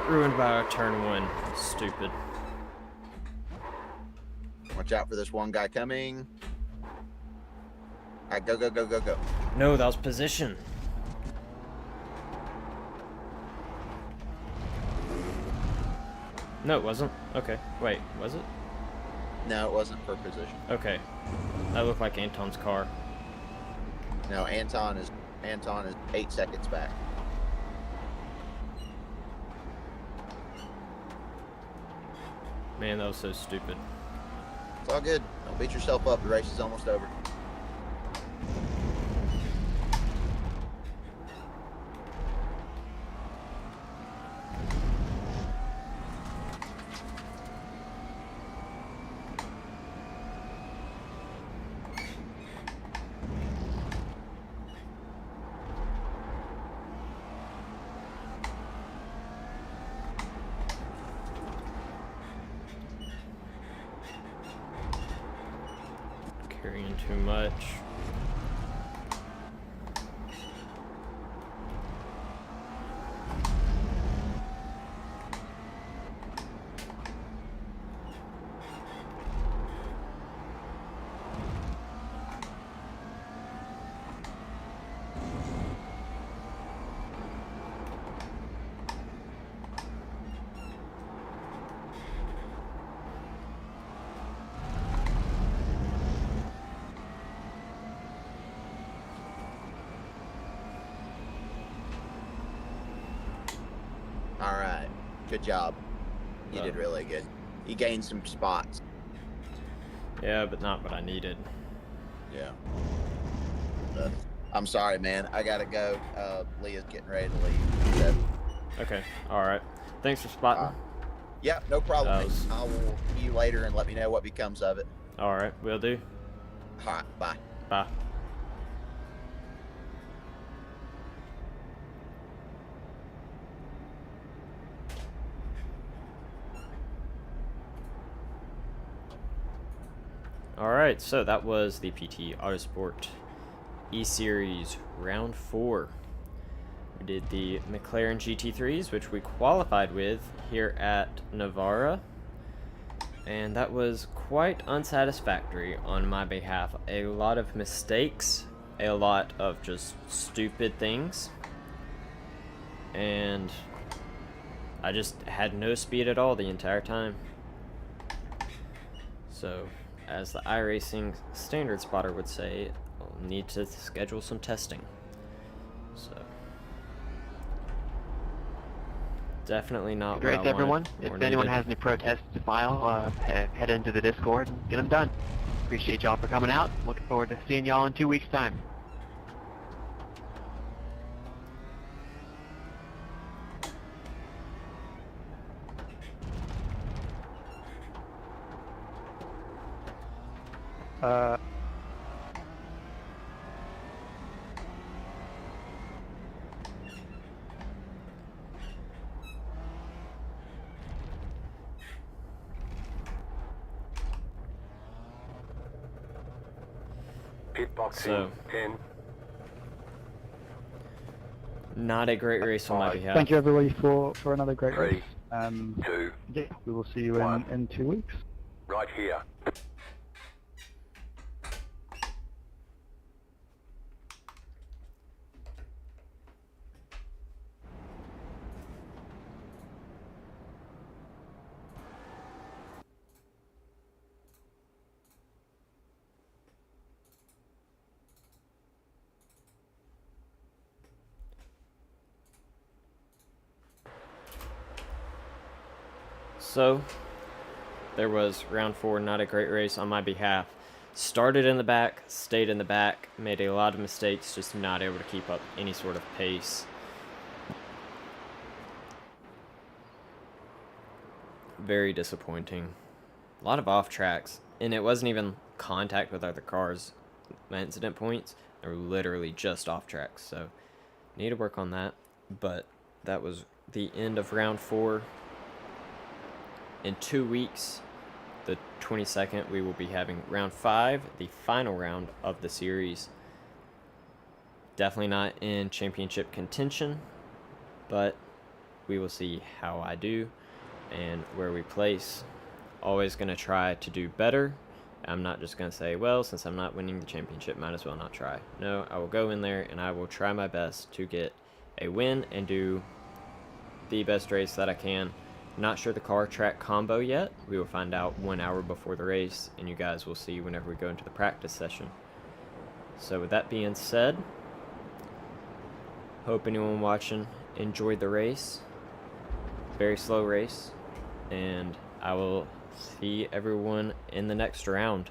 Ruined by turn 1. Stupid. Watch out for this one guy coming. All right, go, go, go, go, go. No, that was position. No, it wasn't. Okay. Wait, was it? No, it wasn't for position. Okay. That looked like Anton's car. No, Anton is 8 seconds back. Man, that was so stupid. It's all good. Don't beat yourself up. The race is almost over. Carrying too much. All right. Good job. You did really good. You gained some spots. Yeah, but not what I needed. Yeah. I'm sorry, man. I gotta go. Leah's getting ready to leave. So, Okay, alright. Thanks for spotting. yeah, no problem. That was- I will see you later and let me know what becomes of it. Alright, will do. All right, bye. Bye. Alright, so that was the PT Autosport eSeries Round 4. We did the McLaren GT3s, which we qualified with here at Navarra. And that was quite unsatisfactory on my behalf. A lot of mistakes, a lot of just stupid things. And I just had no speed at all the entire time. So, as the iRacing standard spotter would say, I'll need to schedule some testing. So, definitely not Great, what I everyone. wanted or If anyone needed. has any protests to file, head into the Discord and get them done. Appreciate y'all for coming out. Looking forward to seeing y'all in 2 weeks' time. Pit boxing. So- 10. Not a great race on my behalf. Thank you everybody for another great 3, race. 2, Yeah, we will see you One. in 2 weeks. right here. So, there was round 4, not a great race on my behalf. Started in the back, stayed in the back, made a lot of mistakes, just not able to keep up any sort of pace. Very disappointing. A lot of off tracks, and it wasn't even contact with other cars. My incident points are literally just off tracks, so need to work on that. But that was the end of round 4. In 2 weeks, the 22nd, we will be having round 5, the final round of the series. Definitely not in championship contention, but we will see how I do and where we place. Always going to try to do better. I'm not just going to say, well, since I'm not winning the championship, might as well not try. No, I will go in there and I will try my best to get a win and do the best race that I can. Not sure the car track combo yet. We will find out 1 hour before the race, and you guys will see whenever we go into the practice session. So with that being said, hope anyone watching enjoyed the race. Very slow race, and I will see everyone in the next round.